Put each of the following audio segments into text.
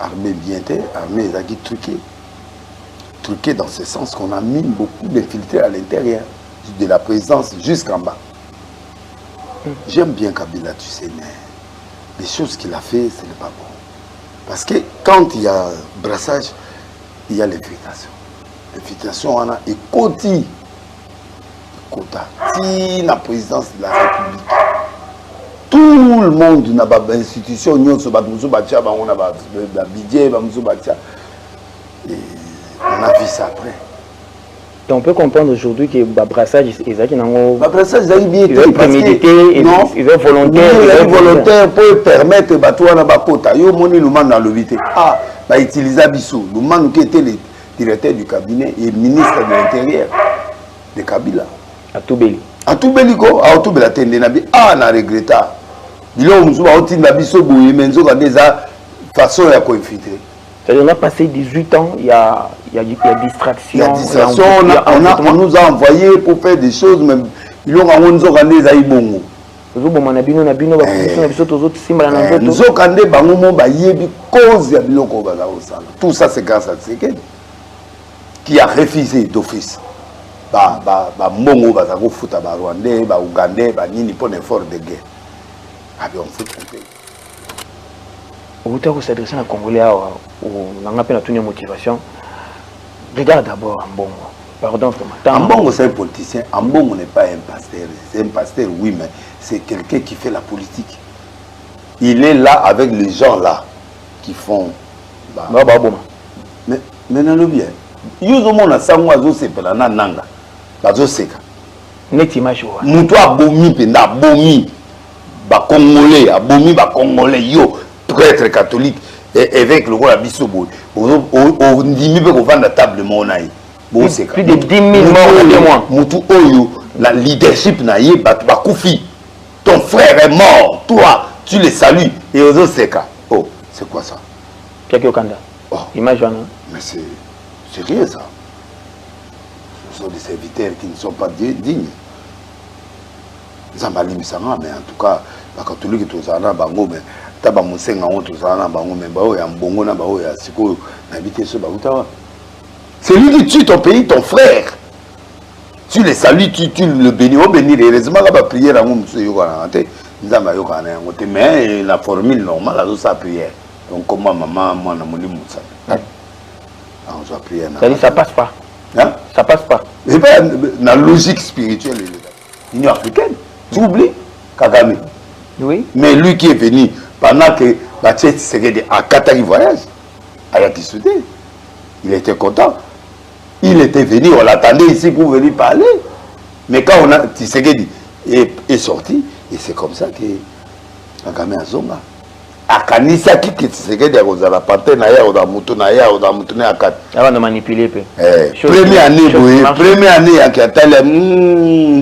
armée bien été, armée est truquée. Truquée dans ce sens qu'on a mis beaucoup d'infiltrés à l'intérieur, de la présence jusqu'en bas. J'aime bien Kabila, tu sais, mais les choses qu'il a fait, ce n'est pas bon. Parce que quand il y a brassage, il y a l'infiltration. L'infiltration, on a et côté. Si la présidence de la République, tout le monde n'a pas d'institution, on a vu ça après. Donc on peut comprendre aujourd'hui que le brassage est bien prémédité, il est volontaire. Il est volontaire pour permettre à tout le monde. Il y a le man dans le vite. Ah, bah utiliser Bissou, le man qui était le directeur du cabinet et ministre de l'Intérieur de Kabila. À tout Béli. À tout Béli, à tout Béli, ah, on a regretté. Il y a un Bissou, mais il y a des façons de infiltrer. On a passé 18 ans, il y a distraction. Il y a distraction, on nous a envoyé pour faire des choses, même ils ont rendu des aïbongo. Tout ça c'est grâce à Tshisekedi qui a refusé d'office. Mbongo bazako futa ba Rwandais, ba Ougandais, ba nini pour l'effort de guerre. On fout compter. Vous avez s'adresser à Congolais on a appelé la motivation. Regarde d'abord Mbongo. Pardon, Mbongo c'est un politicien. Mbongo n'est pas un pasteur. C'est un pasteur, oui, mais c'est quelqu'un qui fait la politique. Il est là avec les gens là qui font. Mais non, le bien. Ils ont mon sang oiseau c'est pas la nanga. Bazo seka. Net image. Moutou a bomi penda bomi. Ba Congolais a bomi ba Congolais yo prêtre catholique et avec le roi Bissobo. On dit mieux qu'on va la table monaï. Bon c'est plus de 10 000 morts de mois. Moutou oyo la leadership naïe ba koufi. Ton frère est mort. Toi tu le salues et aux autres seka. Oh c'est quoi ça? Quelque Kanda. Oh. Image mais c'est sérieux ça. Ce sont des serviteurs qui ne sont pas dignes. Zambali Misanga, mais en tout cas, les catholiques tous en bango, mais taba musenga on tous en bango, mais bao ya mbongo na bao ya siko n'habiter ce baoutawa. C'est lui qui tue ton pays, ton frère. Tu le salues, tu le bénis, au bénir. Heureusement que la prière à mon monsieur Yokana, Nzamba Yokana, mais la formule normale, c'est sa prière. Donc comment maman, moi, na moni moussa. On doit prier. Ça passe pas. Hein? Ça passe pas. Et bien, la logique spirituelle, l'Union africaine, tu oublies Kagame. Oui. Mais lui qui est venu, pendant que Bachet Tshisekedi a Qatar voyage, à Yakisouté, il était content. Il était venu, on l'attendait ici pour venir parler. Mais quand on a Tshisekedi est sorti, et c'est comme ça que Kagame a zonga. Akanisa qui Tshisekedi a osé la panthère naïa ou dans Moutonaïa ou dans Moutonaïa à 4. Avant de manipuler. Première année,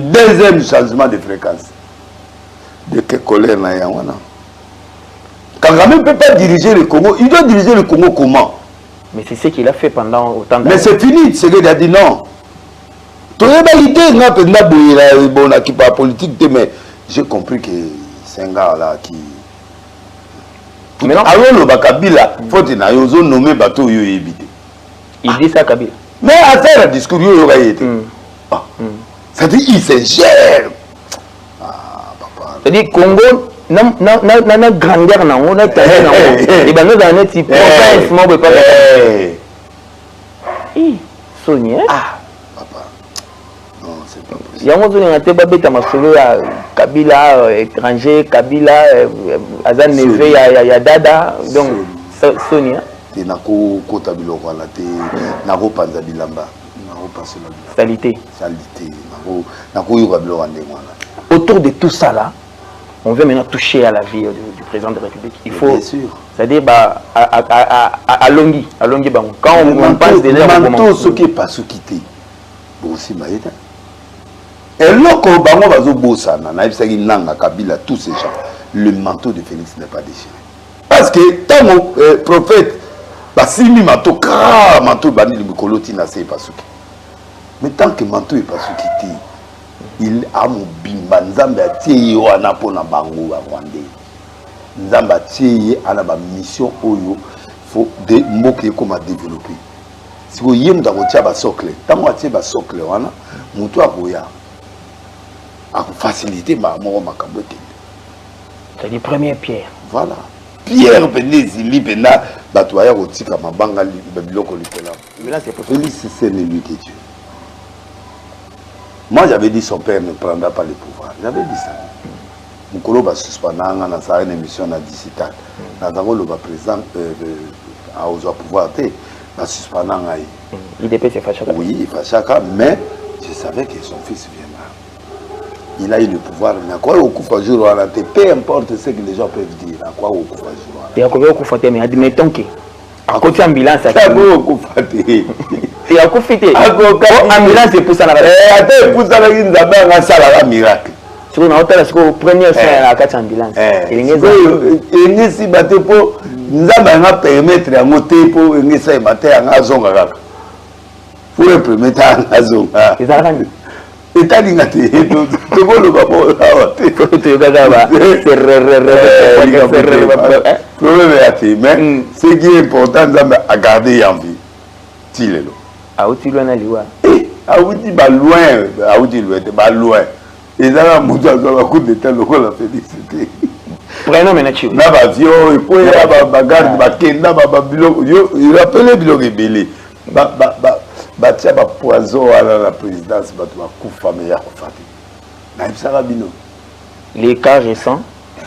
deuxième changement de fréquence. De quelle colère naïa ou non? Kagame ne peut pas diriger le Congo. Il doit diriger le Congo comment? Mais c'est ce qu'il a fait pendant autant d'années. Mais c'est fini, Tshisekedi a dit non. Tu as validé, on a qui parle politique, mais j'ai compris que c'est un gars là qui. Alors le Kabila, faut que nous nommer bateau yo éviter. Il dit ça Kabila. Mais à ça le discours yo va été. Ça dit il s'ingère. Ah papa. Ça dit Congo na grandeur na on a taille na on. Et ben nous dans notre type province moi pas. Sonia. Ah papa. Non, c'est pas possible. Il y a un moment où on a été babeta masolo à Kabila étranger, Kabila Azan Neve, il y a Dada, donc Sonia. Tu n'as qu'au tableau voilà, tu n'as pas panza bilamba, n'as pas passé la salité. Salité, n'as pas eu tableau en démoin. Autour de tout ça là, on veut maintenant toucher à la vie du président de la République. Il faut, c'est-à-dire à Longi, Bango. Quand on passe des heures, tout ce qui est pas sous quitté, bon aussi maïda. Et là, quand on va au Bossana, Kabila, tous ces gens, le manteau de Félix n'est pas déchiré. Parce que tant que prophète, si le manteau, manteau, mais tant que le manteau n'est pas sous il a mon bimba, Nzamba tiye yo anapo na bango à Rwandais. Nzamba tiye ana ba mission oyo faut des mots qui comme à développer. Si vous y avez un socle, tant que vous avez un socle, vous avez à faciliter ma cabote. C'est les premières pierres. Voilà. Pierre Benezili Bena Batoya Rotika Mabanga Biloko Likola. Mais là c'est pour Félix c'est lui qui est Dieu. Moi j'avais dit son père ne prendra pas le pouvoir. J'avais dit ça. Mukolo va suspendre dans une émission à 17 ans. Nous le président à au pouvoir va suspendre. IDP c'est Fachaka. Oui, Fachaka, mais je savais que son fils viendra. Il a eu le pouvoir. Il a quoi au coup de jour, peu importe ce que les gens peuvent dire. Il a quoi au coup de jour. Il y a quoi au coup de mais admettons que à côté ambulance il y a quoi au coup de il y a quoi fêter ambulance c'est pour ça la attends pour ça la une d'abord un salaire miracle. Sur une hôtel c'est au premier soin à la carte ambulance et ni si bateau pour nzamba nga permettre ya moté pour ngisa bateau nga zonga kaka pour le permettre nga zonga ezalaka etalinga te tokoloba molawa te problème ya te mais ce qui est important nzambe a garder yanvi ti lelo auti loin na liwa auti ba loin auti loin te ba loin ezala moto azwa coup de temps lokola félicité prenons maintenant tu na ba avion et puis ya ba garde ba kenda ba biloko yo il rappelle biloko ebele ba tia ba poison à la présidence ba to kufa me ya kufati na ibsara bino les cas récents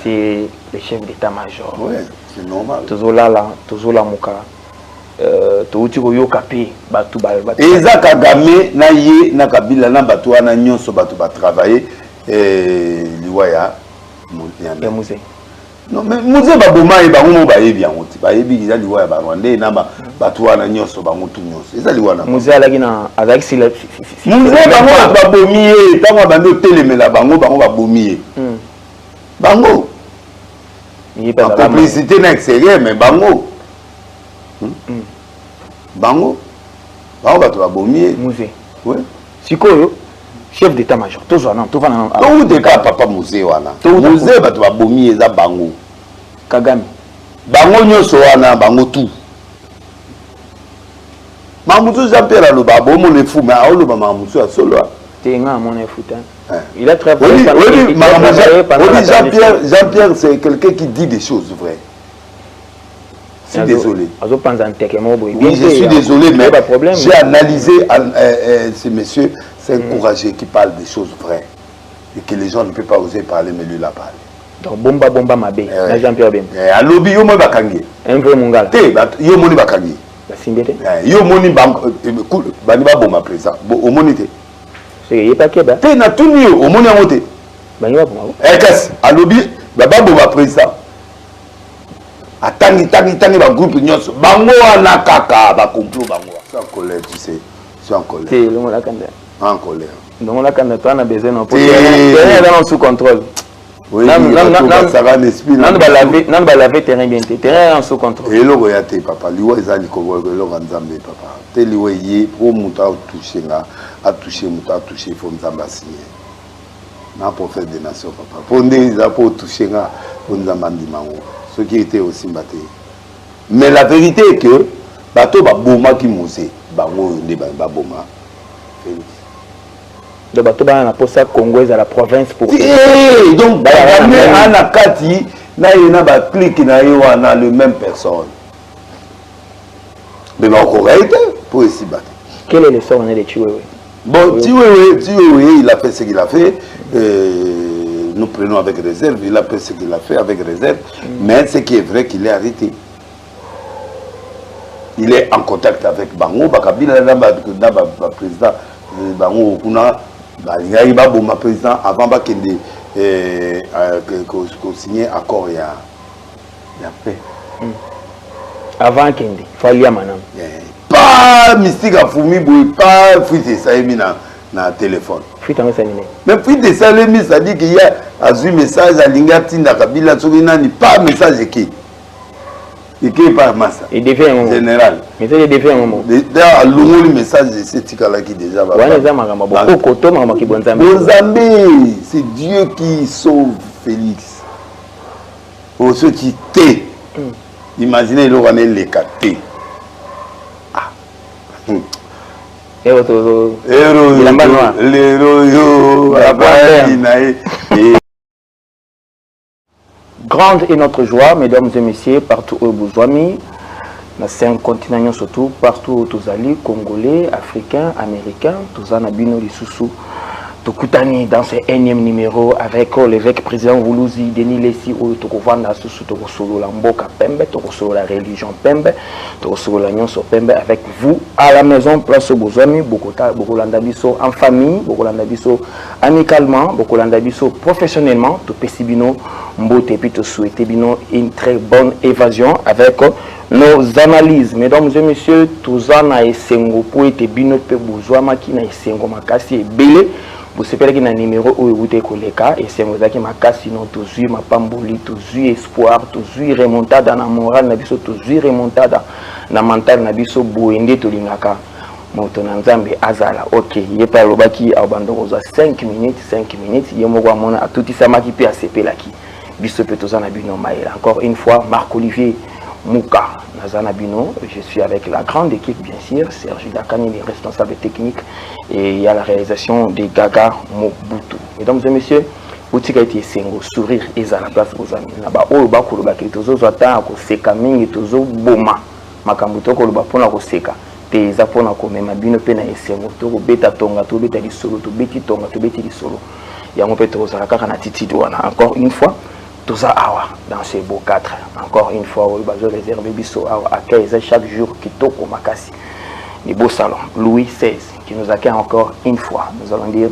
c'est le chef d'état-major ouais c'est normal tozola muka touti koyoka pe batu ba eza Kagame na ye na Kabila na batu wana nyonso batu ba travailler liwaya ya musée. Non mais musée ba boma e ba ngo ba yebi yango ti ba yebi eza liwaya ba Rwanda na batu wana nyonso ba mutu nyonso eza liwana musée alaki na azaki si musée bango ba bomiye tango bando telemela bango ba bomiye bango la publicité na extérieur mais bango bango batu ba bomiye musée oui sikoyo chef d'état-major tozwa non tova na to de ka papa musée wana musée batu ba bomiye eza bango Kagame bango nyonso wana bango tout Mamoutou Jean-Pierre aloba bomo ne fou mais aloba Mamoutou a solo tenga mon fouta il a travaillé Jean-Pierre c'est quelqu'un qui dit des choses vraies. Je suis désolé. Oui, je suis désolé, mais j'ai analysé ce monsieur, c'est un courageux qui parle des choses vraies et que les gens ne peuvent pas oser parler, mais lui l'a parlé. Donc bomba mabé, Jean-Pierre Ben. Alobi yo mo bakangi. Un vrai mongala. Te yo moni bakangi. Basimbete. Yo moni bank bani ba boma président. Au monité. C'est y pas keba. Te na tuni yo au moni ngote. Bani ba boma. Kas alobi baba boma président. Atangi ba groupe nyonso. Bango wana kaka ba complot bango. C'est en colère, tu sais. C'est en colère. C'est le la kanda. En colère. Donc on a quand on a besoin non pour terrain sous contrôle. Oui, ça va l'esprit. Non ba laver terrain bien terrain sous contrôle. Et logo ya te papa, liwa ezali ko logo nzambe papa. Te liwa ye pour muta toucher nga, a toucher muta toucher faut nzamba signer. Na prophète des nations papa. Pour ndeza pour toucher nga, pour nzamba ndimango. Ce qui était aussi mbaté. Mais la vérité est que bato ba boma ki mose, bango nde ba boma. De bateau dans la poste congolaise à la province pour donc na kati na yena ba clique na yo na le même personne mais ba correct pour ici battre. Quel est le sort de Chiwewe? Bon, Chiwewe il a fait ce qu'il a fait, nous prenons avec réserve, il a fait ce qu'il a fait avec réserve, mais ce qui est vrai qu'il est arrêté. Il est en contact avec Bango Bakabila na président Bango kuna il y a un président avant qu'il signé accord il y a paix. Avant qu'il il fallait maintenant. Pas mystique à Foumi, pas fuite ça mis na téléphone. Fuite en message. Mais fuite ça mis ça dit qu'il y a un message à Lingati na Kabila Tsogina ni pas message qui. Et qui est pas massa. Il devait un moment. Général. Mais il devait un moment. D'ailleurs, le message de ce tika-là qui déjà va. C'est Dieu qui sauve Félix. Pour ceux qui t'aiment. Imaginez le roi les capté. Grande est notre joie, mesdames et messieurs, partout où vous êtes, dans 5 continents surtout, partout où vous allez, Congolais, Africains, Américains, tous en abino les sous-sous. Tokutani dans ce énième numéro avec l'évêque président Wuluzi, Denis Lessi, où tu revends sous Tokosolo la Mboka Pembe, Tokosolo la religion Pembe, Tokosolo la Nyonso Pembe avec vous à la maison, place au Bozami, Bokolanda Biso en famille, Bokolanda Biso amicalement, Bokolanda Biso professionnellement, tout Pessibino, Mbote, et puis te souhaiter bino une très bonne évasion avec nos analyses. Mesdames et messieurs, tous en a essengo pour être bino pe Bozwama qui na essengo makasi et belé. Vous savez qu'il y a un numéro où vous êtes collègues et c'est vous qui m'a cassé non tous ma pamboli tous espoir tous remontada dans la morale nabiso tous remontada dans la mental nabiso boende to lingaka moto na nzambe azala ok il pas le baki abandon aux 5 minutes yemo kwa mona atuti samaki pe asepelaki biso pe tozana bino maïla encore une fois Marc Olivier Mouka Nazana Bino, je suis avec la grande équipe bien sûr, Serge Dakani, les responsables techniques, et il y a la réalisation de Gaga Mobutu. Mesdames et messieurs, boutique a été singo, sourire et à la place aux amis. Naba o ba ko ba ke tozo zata ko seka mingi tozo boma. Makambuto ko ba pona ko seka. Te za pona ko mema bino pe na esengo to ko beta tonga to beta di solo to beti tonga to beti di solo. Ya mo pe to za kaka na titi wana encore une fois. Tout ça dans ces beaux 4. Encore une fois, on va réserver biso à 15 chaque jour qui toque au Makassi. Les beaux salons. Louis XVI qui nous accueille encore une fois. Nous allons dire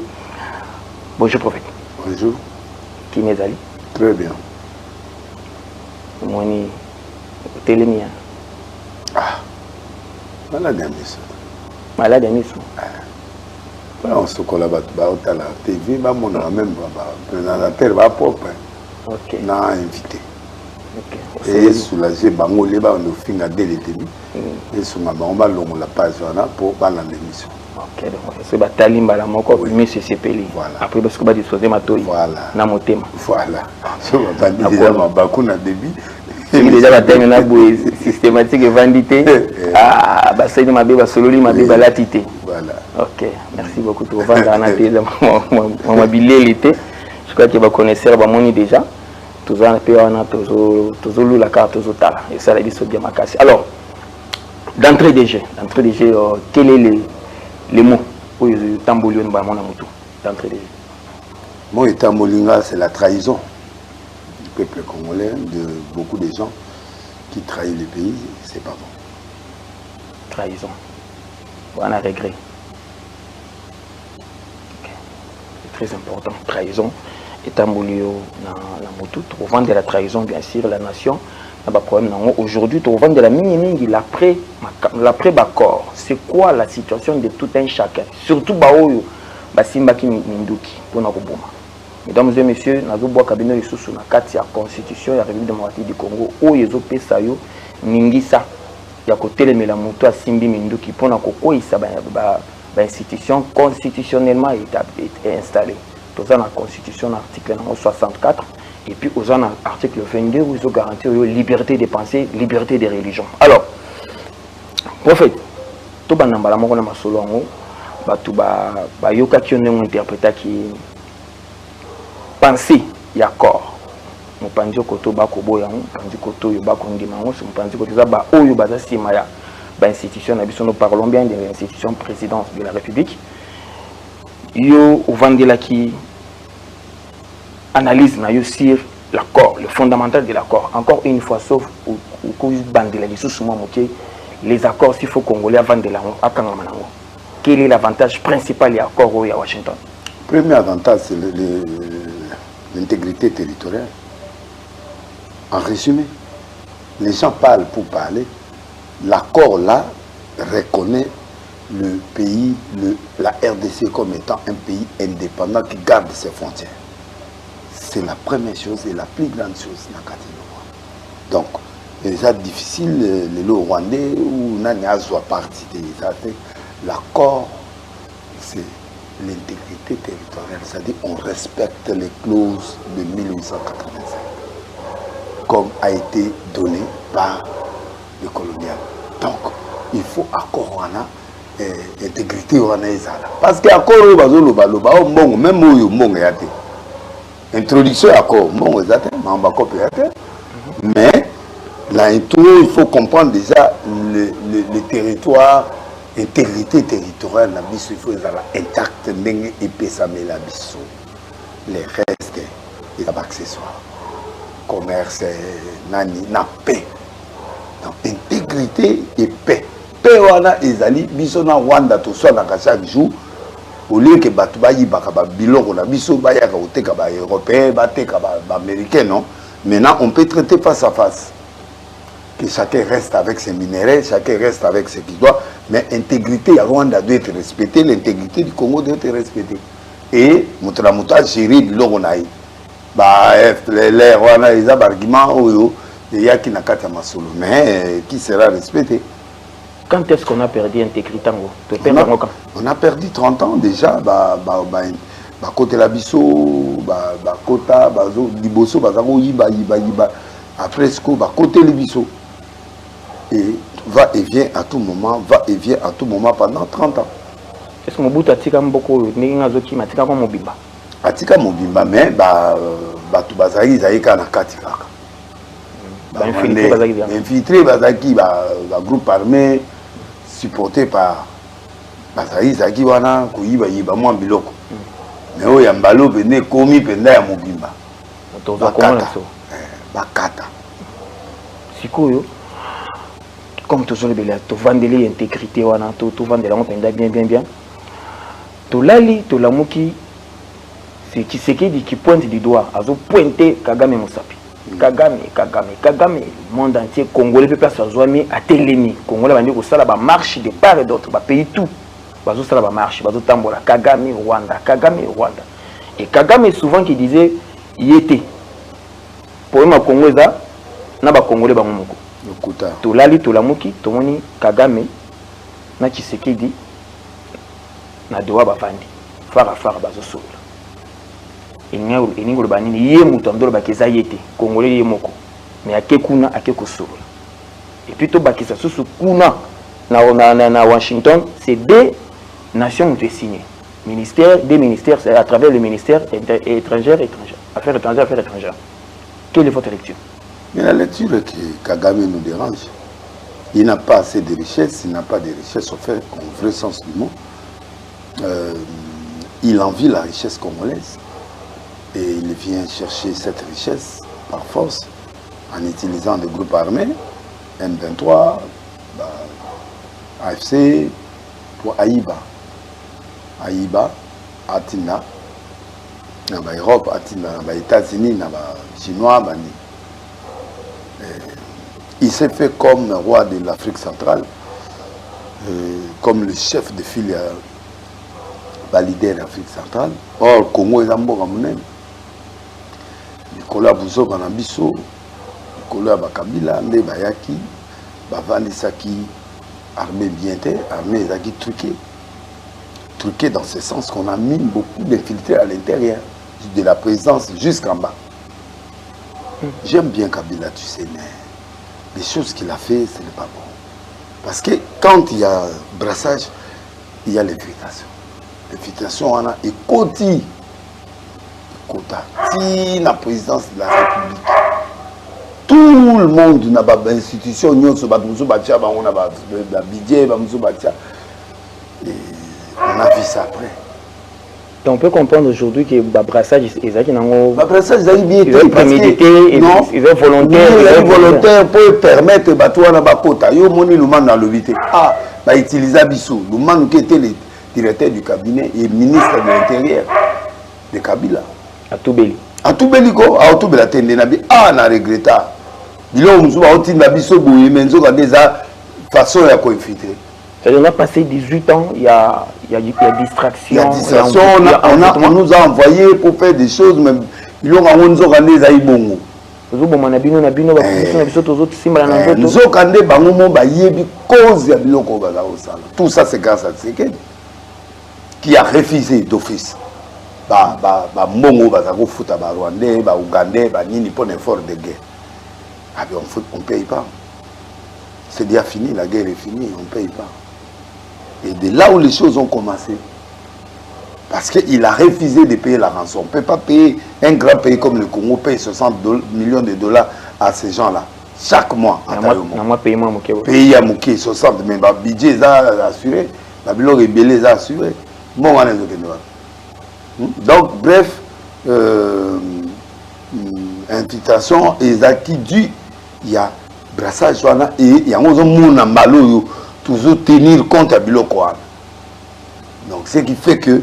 bonjour prophète. Bonjour. Qui m'est allé? Très bien. Moni télémia. Ah. Malade à Misso. Malade à Misso. On se collabore à la TV, on a même la terre va propre. Ok. N'a invité. Ok. Et soulager bango les ba on finga dès le début. Et sur ma on va longue la page pour balan l'émission. Ok. Donc c'est batalimba la moko mais c'est sepeli. Voilà. Après parce que ba disposer matoi. Voilà. Na motema. Voilà. So va dire déjà ma baku na débit. C'est déjà bataille na boue systématique et vandité. Ah bah c'est de ma beba sololi ma beba latité. Voilà. Ok. Merci beaucoup pour vendre en athée mon billet l'été. Je crois que vous connaissez déjà. Tous la carte, et ça, bien cassé. Alors, d'entrée des jeux, quels sont les mots pour les tambourins d'entrée des jeux? Moi, et tambolinga, c'est la trahison du peuple congolais, de beaucoup de gens qui trahissent le pays. C'est pas bon. Trahison. On a regret. C'est très important. Trahison. Et Tambolio dans la moto, tu revends de la trahison, bien sûr, la nation. Aujourd'hui, tu revends de la mini-mingi, l'après-Bacor. C'est quoi la situation de tout un chacun? Surtout Baoyo, Basimbaki Minduki, pour Nakoboma. Mesdames et messieurs, nous avons cabinet de sous la carte de la Constitution de la République démocratique du Congo, où ils ont payé ça, Ningisa, il y a côté de la moto à Simbi Minduki, pour Nakoko, l'institution constitutionnellement installée. Dans la Constitution, article 64, et puis aux article 22, où ils ont garanti la liberté de pensée, liberté de religion. Alors, prophète, tout le monde a interprété qui pensée, il y a corps. Nous pensons que tout le monde a institution, nous parlons bien de l'institution présidence de la République. Yo vendela qui analyse sur l'accord, le fondamental de l'accord. Encore une fois, sauf les accords s'il faut congolais à vendre à Kangamanango. Quel est l'avantage principal de l'accord à Washington? Le premier avantage, c'est l'intégrité territoriale. En résumé, les gens parlent pour parler. L'accord là reconnaît le pays, la RDC comme étant un pays indépendant qui garde ses frontières. C'est la première chose et la plus grande chose dans le cas. Donc, c'est difficile, le Rwandais ou Nania soit parti de l'accord, c'est l'intégrité territoriale, c'est-à-dire on respecte les clauses de 1885. comme a été donné par le colonial. Donc, il faut accord intégrité parce que accord même introduction accord mais l'intro, il faut comprendre déjà le territoire, intégrité territoriale il faut être intact et les restes et accessoires commerce nani na paix. Donc intégrité et paix. Paix wana ezali biso na Rwanda to soit na chaque jour au lieu que batu ba yibaka ba biloko na biso ba yaka oteka ba européen ba teka ba américain non. Maintenant on peut traiter face à face. Que chacun reste avec ses minéraux, chacun reste avec ce qu'il doit, mais l'intégrité à Rwanda doit être respectée, l'intégrité du Congo doit être respectée. Et Moutramouta gérer biloko na yi. Bah les Rwanda ils ont argument oyo il y a qui n'a qu'à masolo mais qui sera respecté. Quand est-ce qu'on a perdu l'intégrité? On a perdu 30 ans déjà. Côté la biso, kota, liboso, yiba. Après ce côté le biso. Et va et vient à tout moment, pendant 30 ans. Est-ce que Mobutu a tika mboko n'ingazoki matika comme Mobimba? Atika Mobimba mais tu bazali zaika na katika. Infiltré bazaki groupe armé supporté par bazali zaki wana koyiba yiba mwa biloko. Mais oyo ya mbalo pene komi penda ya Mobimba. Bakata. Sikoyo comme toujours le bela to vandeli intégrité wana to vandela on penda bien. To lali to lamuki c'est qui qui pointe du doigt azo pointer Kagame Musapi. Kagame, le monde entier, Congolais, peut faire Zouami à Télémi. Congolais, va dire que ça la marche de part et d'autre, va payer tout. Va ça la marche, va tambola. Kagame, Rwanda. Et Kagame est souvent qui disait, y était. Pour moi, Congolais, n'a pas Congolais, ba moko. To lali, to lamuki, to moni Kagame, na Tshisekedi, na doa ba vandi. Fara bazo sola. Iningolo banini ye mutandolo bakeza yete Congolais ye moko mais akekuna akekosola et puis to bakisa susu kuna na Washington c'est des nations qui ont signé des ministères c'est à travers le ministère affaires étrangères. Quelle est votre lecture? Mais la lecture est que Kagame nous dérange. Il n'a pas assez de richesses, il n'a pas de richesses offertes en vrai sens du mot. Il envie la richesse congolaise. Et il vient chercher cette richesse par force en utilisant des groupes armés, M23, AFC, pour Aïba, Atina, dans l'Europe, Atina, dans les États-Unis, dans les Chinois. Il s'est fait comme roi de l'Afrique centrale, comme le chef de file leader de l'Afrique centrale. Or, le Congo est un bon monnaie. Nicolas Bouzo Banabiso, Nicolas Bakabila, Nde Bayaki, Bavandisaki, armée bien armée Zaki truqué dans ce sens qu'on a mis beaucoup d'infiltrés à l'intérieur, de la présence jusqu'en bas. J'aime bien Kabila, tu sais, mais les choses qu'il a fait, ce n'est pas bon. Parce que quand il y a brassage, il y a l'infiltration. L'infiltration, on a écouté. Si la présidence de la République, tout le monde n'a pas d'institution, on a vu ça après. Donc on peut comprendre aujourd'hui que le brassage est prémédité, il est volontaire pour permettre à utiliser Bissou, le qui était le directeur du cabinet et ministre de l'Intérieur de Kabila. À Toubeli. À Toubeli, à Toubeli, na regretta. Il a façon de infiltrer. On a passé 18 ans, il y a distraction. Il y a distraction, on nous a envoyé pour faire des choses, mais ils ont organisé des bongo. Tout ça c'est grâce à Tshisekedi qui a refusé d'office. Mbongo bazako futa ba Rwandais, ba Ougandais, ba nini pour l'effort de guerre. Ah bien, on ne paye pas. C'est déjà fini, la guerre est finie, on ne paye pas. Et de là où les choses ont commencé, parce qu'il a refusé de payer la rançon. On ne peut pas payer, un grand pays comme le Congo paye 60 millions de dollars à ces gens-là. Chaque mois, pays à Mouké, 60, mais le budget est assuré, le budget est assuré. Donc, bref, invitation, qui dit, il y a brassage et il y a un malo toujours tenir compte à Biloko. Donc, ce qui fait que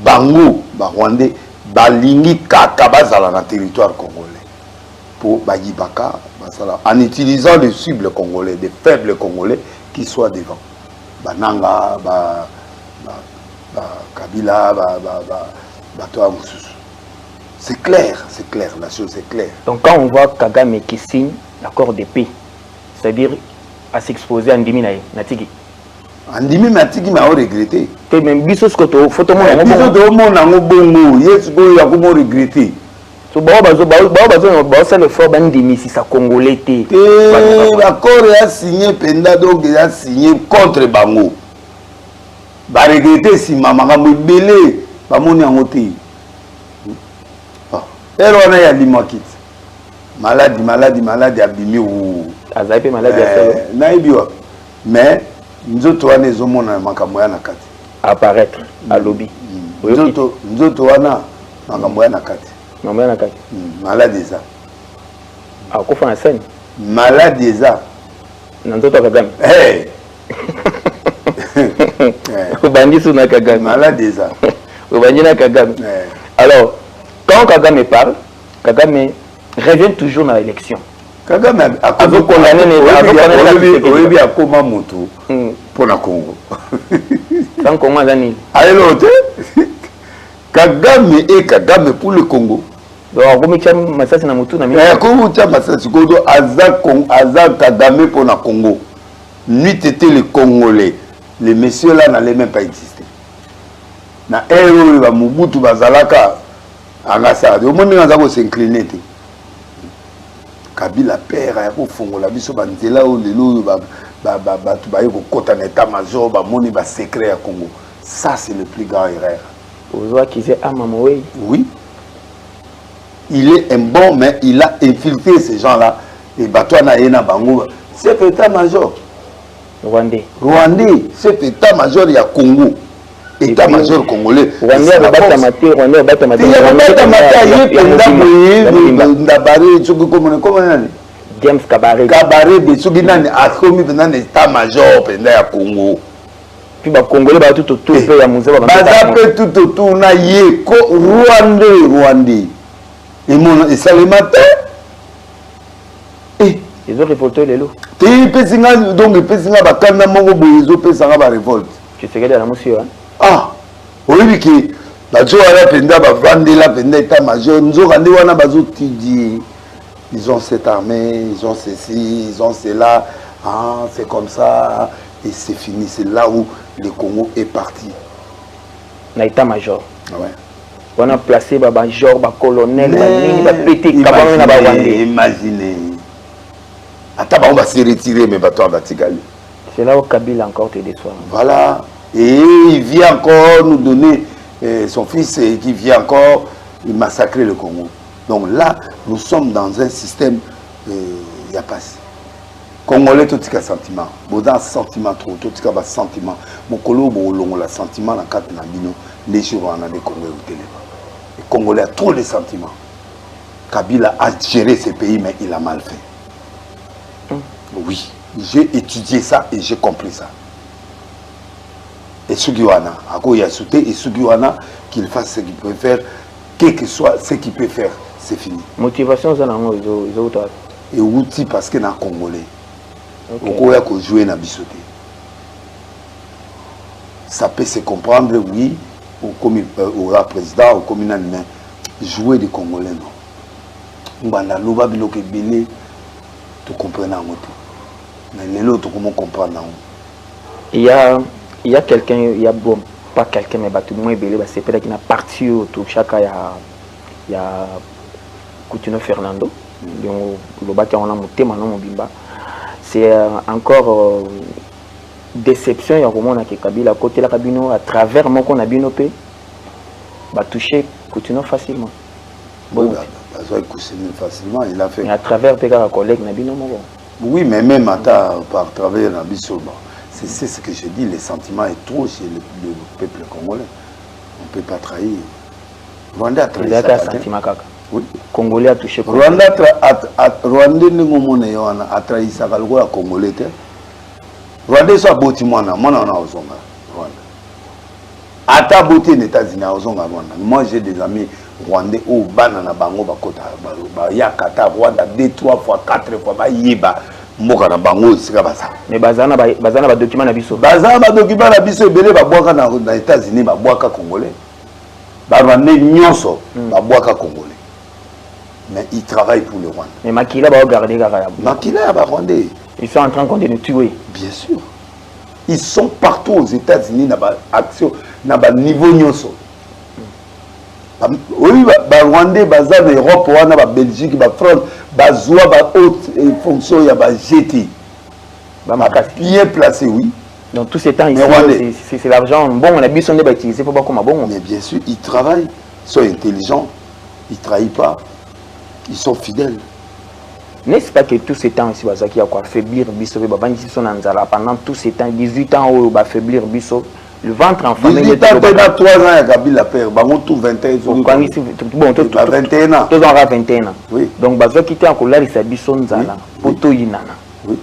Bango, Rwandais, Balingi Kaka bazala na territoire congolais. Pour Bagibaka, en utilisant les cibles congolais, des faibles congolais qui soient devant. Bananga, Kabila, c'est clair, la chose est claire. Donc quand on voit Kagame qui signe l'accord de paix, c'est-à-dire à s'exposer en Ndimi Natigi. En Ndimi Natigi m'a regretté. Même biso skoto, photo mon bongo, yes go ya comment regretter. So ba ça le fort Ndimi si ça congolais té. L'accord a signé penda donc il a signé contre Bango. Ba regretter si maman mo belé ba moni en hôtel. Elle on a limakit. Maladie abimi ou azape maladie aselo. Naibiwa. Mais nzoto wana ezomona makambo ya na kati. Apparaître à lobby. Nzoto wana makambo ya na kati. Makambo ya na kati. Maladie ça. Ah ko fa na scène. Maladie ça. Nzoto Kagame. Ubandi suna Kagame. Maladie ça. Ubandi na Kagame. Alors, quand Kagame parle, Kagame revient toujours dans l'élection. Kagame a condamné les Akoma Moto pour la Congo. Sans comment Dani. Allez, Kagame et Kagame pour le Congo. Donc, comme tu as Massassi na Moto na mi. Comme tu as Massassi Kodo, Azak Kagame pour la Congo. Nuit était les Congolais. Les messieurs là n'allaient même pas exister. Na héros va Mobutu Bazalaka. Angasa, au monde on s'incliner. Kabila père a ko fongola biso banzela o lelo ba tu ba ko kota na état major ba moni ba secret à Congo. Ça c'est le plus grand erreur. Ozoa qui c'est Amamowe. Oui. Il est un bon mais il a infiltré ces gens-là et batwa na yena bango. C'est état major Rwandais, c'est état major il y a Congo. État-major congolais. Rwandais a battu amateur, Rwandais a battu amateur. James Kabaré. Kabaré de Suginani a commis un état-major pendant le Congo. Puis les Congolais battu tout autour de la musée. Bazapé tout autour na yé ko Rwandais. Et mon et Salématin. Et ils ont révolté les lots. Pesinga donc pesinga bakanda mongo boyezo pesanga ba révolte. Tu sais que la monsieur hein. Ah, oui, qui bazo ala penda ba vandi la penda état-major nzo randi wana bazo tidi. Ils ont cette armée, ils ont ceci, ils ont cela. Ah, c'est comme ça et c'est fini, c'est là où le Congo est parti. Na état-major. Ouais. On a placé ba major, ba colonel, ba nini ba pété kabanga na ba Rwandais. Imaginez. Attends, on va se retirer mais bato va tigali. C'est là où Kabila encore te déçoit. Voilà. Et il vient encore nous donner son fils qui vient encore massacrer le Congo. Donc là, nous sommes dans un système, il n'y a pas ça. Congolais, tout ce sentiment. Bon, dans sentiment trop, tout ce sentiment. Mon colo, le sentiment, la carte Nabino, les jours on a des Congolais au télé. Les Congolais a trop de sentiments. Kabila a géré ce pays, mais il a mal fait. Oui, j'ai étudié ça et j'ai compris ça. Et Sugiwana, Ako Yasouté et Sugiwana, qu'il fasse ce qu'il peut faire, quel que soit ce qu'il peut faire, c'est fini. Motivation, ça n'a pas. Et outil parce qu'il y a un Congolais. Oko ya ko jouer na bisoté. Ça peut se comprendre, oui, au président, au communal, mais jouer des Congolais, non. Mbanda loba biloke belé, tu comprends en moto. Mais les autres, comment comprendre? Il y a quelqu'un, il y a bon, pas quelqu'un, mais tout le monde est belé, c'est peut-être qu'il y a parti autour, chaque il y a Coutinho Fernando. C'est encore déception. Il y a vraiment Kabila côté la Kabino à travers mon qu'on a bien opé, va toucher continuer facilement. Bon, facilement, il a fait. Et à travers tes collègues, oui, mais même par travers Nabiso, c'est ce que je dis, le sentiment est trop chez le peuple congolais. On ne peut pas trahir. Rwanda a trahi ça. Oui. Congolais a touché. Rwanda a trahi ça, le Congolais. Rwanda soit boti mwana on a ozonga Rwanda. Ata boti aux États-Unis ozonga Rwanda. Moi j'ai des amis rwandais au banana bango bakota ba ya kata Rwanda 2 3 fois 4 fois ba yeba mboka na bango sika basa. Mais bazana ba document na biso. Bazana ba document na biso ebele ba boaka na États-Unis ba boaka congolais. Ba rwandais nyonso ba boaka congolais. Mais ils travaillent pour le Rwanda. Mais Makila va regarder Makila ba rwandais. Ils sont en train de nous tuer. Bien sûr. Ils sont partout aux États-Unis dans l'action, dans le niveau nyonso. Oui, les Rwandais, les Europe, la Belgique, la France, les hautes fonctions, les GT. Bien placé, oui. Dans tous ces temps, ici, c'est l'argent. Bon, on a besoin de bâtir, faut pas comme bon. Mais bien sûr, ils travaillent, ils sont intelligents, ils ne trahissent pas, ils sont fidèles. N'est-ce pas que tous ces temps ici, qui a quoi affaiblir Bisso, pendant tous ces temps, 18 ans, où va affaiblir Bisso, le ventre en famille. 18 ans, tu as 3 ans, il y a Kabila père, tout 21 ans. Bon, tout 21 ans. Tout aura 21 ans. Oui. Donc, Bazo qui était en colère, il s'est Bisso Nzala, pour tout Yinana. Oui.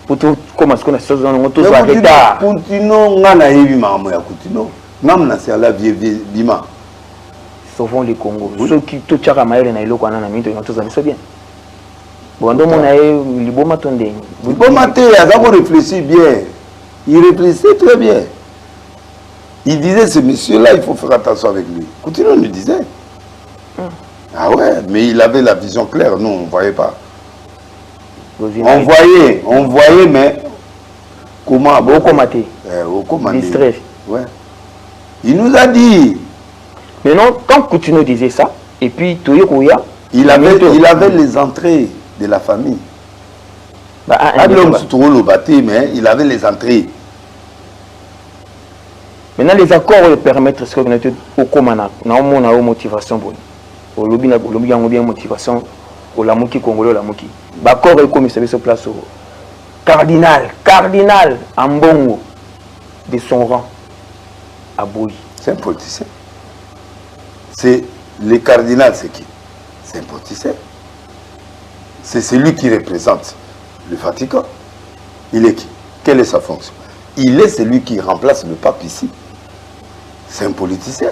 Pour tout, comment est-ce qu'on a chose dans tout ça, retard. Continuons, on a eu maman, continuons. Nam na c'est la vie bima. Sauvons les Congo. Ceux qui tout tchara maïre na ilo kwa na minto, ils ont tous amis bien. Bon, donc, on a eu le bon matin. Le bon matin, il réfléchit bien. Il réfléchit très bien. Il disait, ce monsieur-là, il faut faire attention avec lui. Continuons, il nous disait. Ah ouais, mais il avait la vision claire. Nous, on ne voyait pas. On voyait, mais comment? Beaucoup maté. Distrait. Ouais. Il nous a dit. Maintenant, quand Coutinho disait ça, et puis Toyokoya, il avait les entrées de la famille. Mais il avait les entrées. Maintenant, les accords permettent ce qu'on a dit au Komana. Nous avons une motivation. Au lobby, il y a une motivation. Au Lamouki, Congolais, au Lamouki. L'accord est comme ça, se place au cardinal Ambongo de son rang à Boui. C'est un politicien. C'est le cardinal, c'est qui? C'est un politicien. C'est celui qui représente le Vatican. Il est qui? Quelle est sa fonction? Il est celui qui remplace le pape ici. C'est un politicien.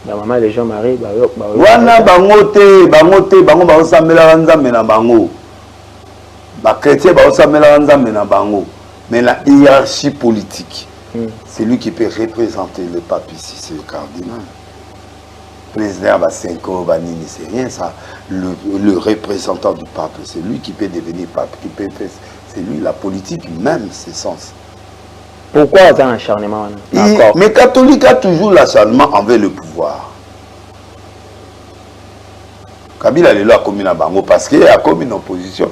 La maman, les gens marient. Wana bangote, bango samela nzambe na bango. Ba chrétien samela nzambe na bango. Mais la hiérarchie politique, c'est lui qui peut représenter le pape ici, c'est le cardinal. Président Basenko, Banini, c'est rien ça. Le représentant du pape, c'est lui qui peut devenir pape, qui peut faire. C'est lui, la politique même, c'est sens. Pourquoi il y a un acharnement? Mais catholique a toujours l'acharnement envers le pouvoir. Kabila est là comme une bango parce qu'il a comme une opposition.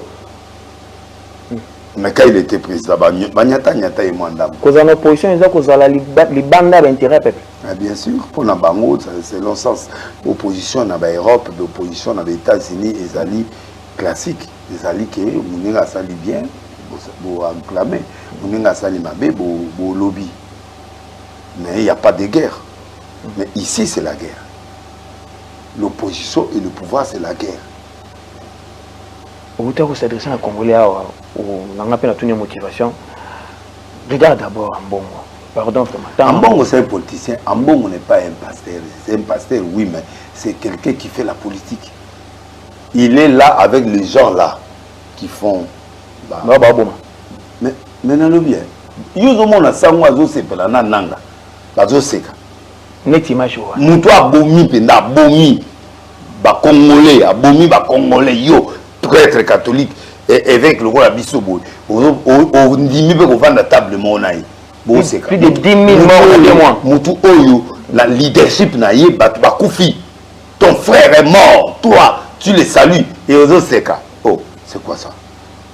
Mais quand il était président, Banyata et Mwandam. Cause en opposition, ils ont causé les bandes d'intérêt peuple. Bien sûr, pour la bango, c'est le sens. Opposition dans l'Europe, opposition dans les États-Unis, les alliés classiques, les alliés qui ont sali bien, pour acclamer, ont sali mabé, pour lobby. Mais il n'y a pas de guerre. Mais ici, c'est la guerre. L'opposition et le pouvoir, c'est la guerre. Vous avez s'adresser à Congolais, on a appelé une motivation. Regarde d'abord Ambongo. Pardon, vraiment. Ambongo, c'est un politicien. Ambongo n'est pas un pasteur. C'est un pasteur, oui, mais c'est quelqu'un qui fait la politique. Il est là avec les gens là qui font. Mais non, le bien. Ils ont mon sang, c'est pas la nanga. Bazo seka. Net image. Moutou a bomi, penda bomi. Ba Congolais, a bomi, ba Congolais, yo. Prêtre catholique et avec le roi Bissobo. On dit que vous vendez la table monaï. Plus de 10 000 morts. Moutou Oyo, la leadership naïe, Bakoufi. Ton frère est mort. Toi, tu le salues. Et aux autres, c'est quoi? Oh. C'est quoi ça?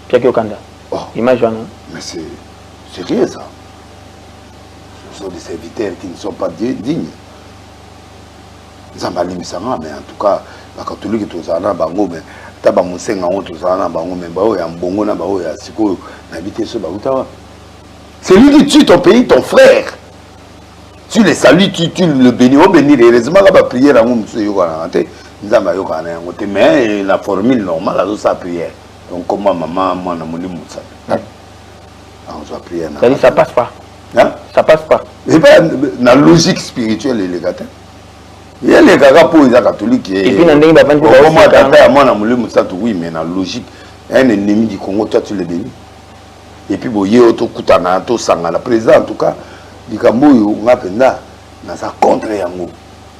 Pierre Okanda. Oh. Image, hein? Mais c'est rien ça. Ce sont des serviteurs qui ne sont pas dignes. Zambali Misanga, mais en tout cas, les catholiques qui sont là, bango, mais taba musenga on tous là, bango, mais bao ya mbongo na bao ya siko n'habiter ce baoutawa. C'est lui qui tue ton pays, ton frère. Tu le salues, tu le bénis, au bénir. Heureusement, la prière à mon monsieur Yokana, mais la formule normale, c'est sa prière. Donc, comment maman, moi, on a mon moussa. On doit prier. Ça passe pas. Hein? Ça passe pas. Et bien, la logique spirituelle, les gars. Il y a les gars pour les catholiques. Et puis, on a oui, mais la logique, un ennemi du Congo, toi, tu le bénis. Et puis, il y a autre Koutana, tout ça, la présidente, en tout cas. Likambo yo ngapenda naza contre yango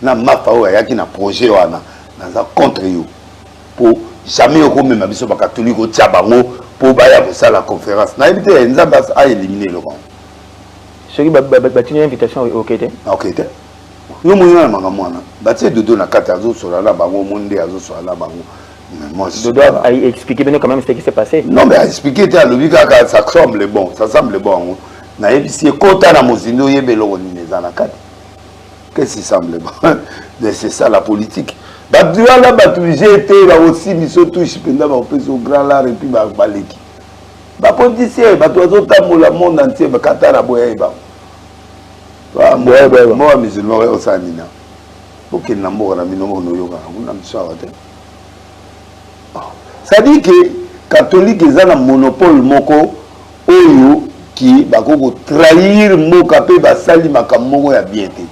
na mapao ya ki na projet wana naza contre yo pour jamais okomema biso ba catholique o tia bango pour ba ya ko la conférence na éviter nzamba a éliminer le rang ceux qui battu une invitation au Kété OK yo moyona manga mwana batie dodo na kata azo sola la bango monde azo sola la bango mais moi dodo a expliqué bien quand même ce qui s'est passé non mais a expliqué te lobi kaka ça semble bon na ebisi kota na mozindo yebelo ni nezana kati qu'est-ce qui semble bon c'est ça la politique batua la batuje été là aussi biso touche penda ba opesa au grand là et puis ba baleki ba politicien batozo tamola monde entier ba katara boya ba moi musulman au sanina OK na mbo na mino no yoga na msawa te ça dit que catholique ils ont un monopole moko oyo qui va trahir moka pe ba sali makamoko ya bien te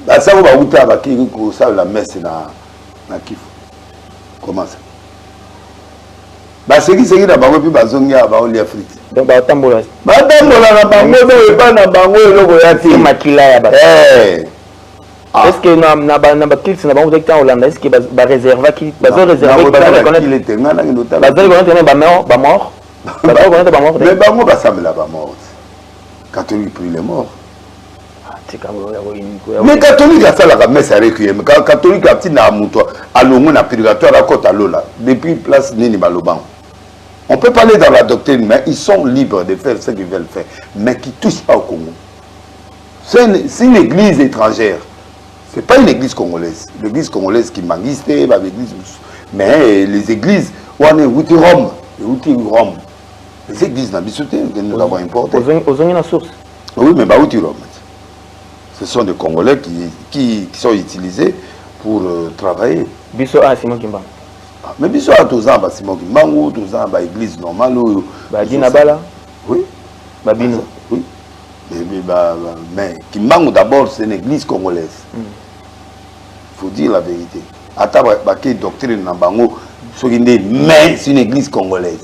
ba sako ba uta ba ki ko sa la messe na kifu comment ça ba seki na bango pe ba zongia ba oli afrique donc ba tambola na bango do e pa na bango eloko ya ti makila ya ba est-ce que na ba kills na bango tekta Hollande est-ce que ba réserva qui ba réserver ba reconnaître le tenga na nota ba reconnaître ba mort mais bango basamela ba mort catholique prie les morts mais catholique a ça la messe à requiem catholique a petit na muto alongo na purgatoire à côté lola depuis place nini baloban on peut parler dans la doctrine mais ils sont libres de faire ce qu'ils veulent faire mais qui touchent pas au Congo c'est une église étrangère c'est pas une église congolaise l'église congolaise qui manguiste mais les églises on est outi Rome les églises dans Bissoté que nous avons importé. Aux la source. Oui, mais Baouti Rome. Ce sont des Congolais qui sont utilisés pour travailler. Bisso a Simon Kimba. Mais Bisso a tous ans, Simon Kimba, ou tous ans, l'église normale. Badina Bala. Oui. Babino. Oui. Mais Kimba d'abord, c'est une église congolaise. Il faut dire la vérité. Attends, doctrine dans Bango, mais c'est une église congolaise.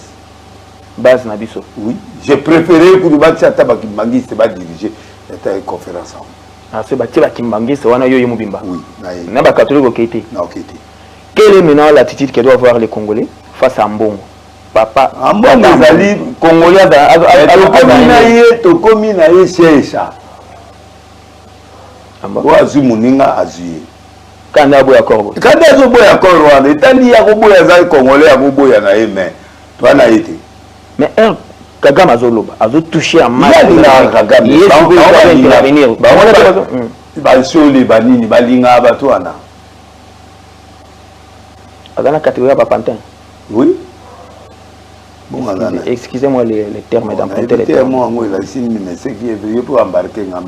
Base Nabiso. Oui, j'ai préféré pour le bâtir à Kimbangi, c'est pas diriger une conférence. Ah, c'est bâtir à Kimbangi, c'est Wana Yoyo Mubimba. Oui, n'a pas catholique au Kété. Non, Kété. Quelle est maintenant l'attitude que doivent avoir les Congolais face à Mbongo? Papa, Mbongo, les alliés Congolais, Tokomi na ye Checha. Ou Azumuninga Azuye. Quand Aboya Corbo. Quand Aboya Corbo, et tandis à Aboya Zay Congolais, à Aboya na ye, mais toi na été. Mais un Kagame Azoloba, Azo touché à mal. Il y a Kagame. Il est intervenir. Sur les banini, balinga batouana. Dans la catégorie Papantin. Oui. Excusez-moi les termes d'emprunter les termes. Moi, il a signé, mais c'est qui est venu pour embarquer dans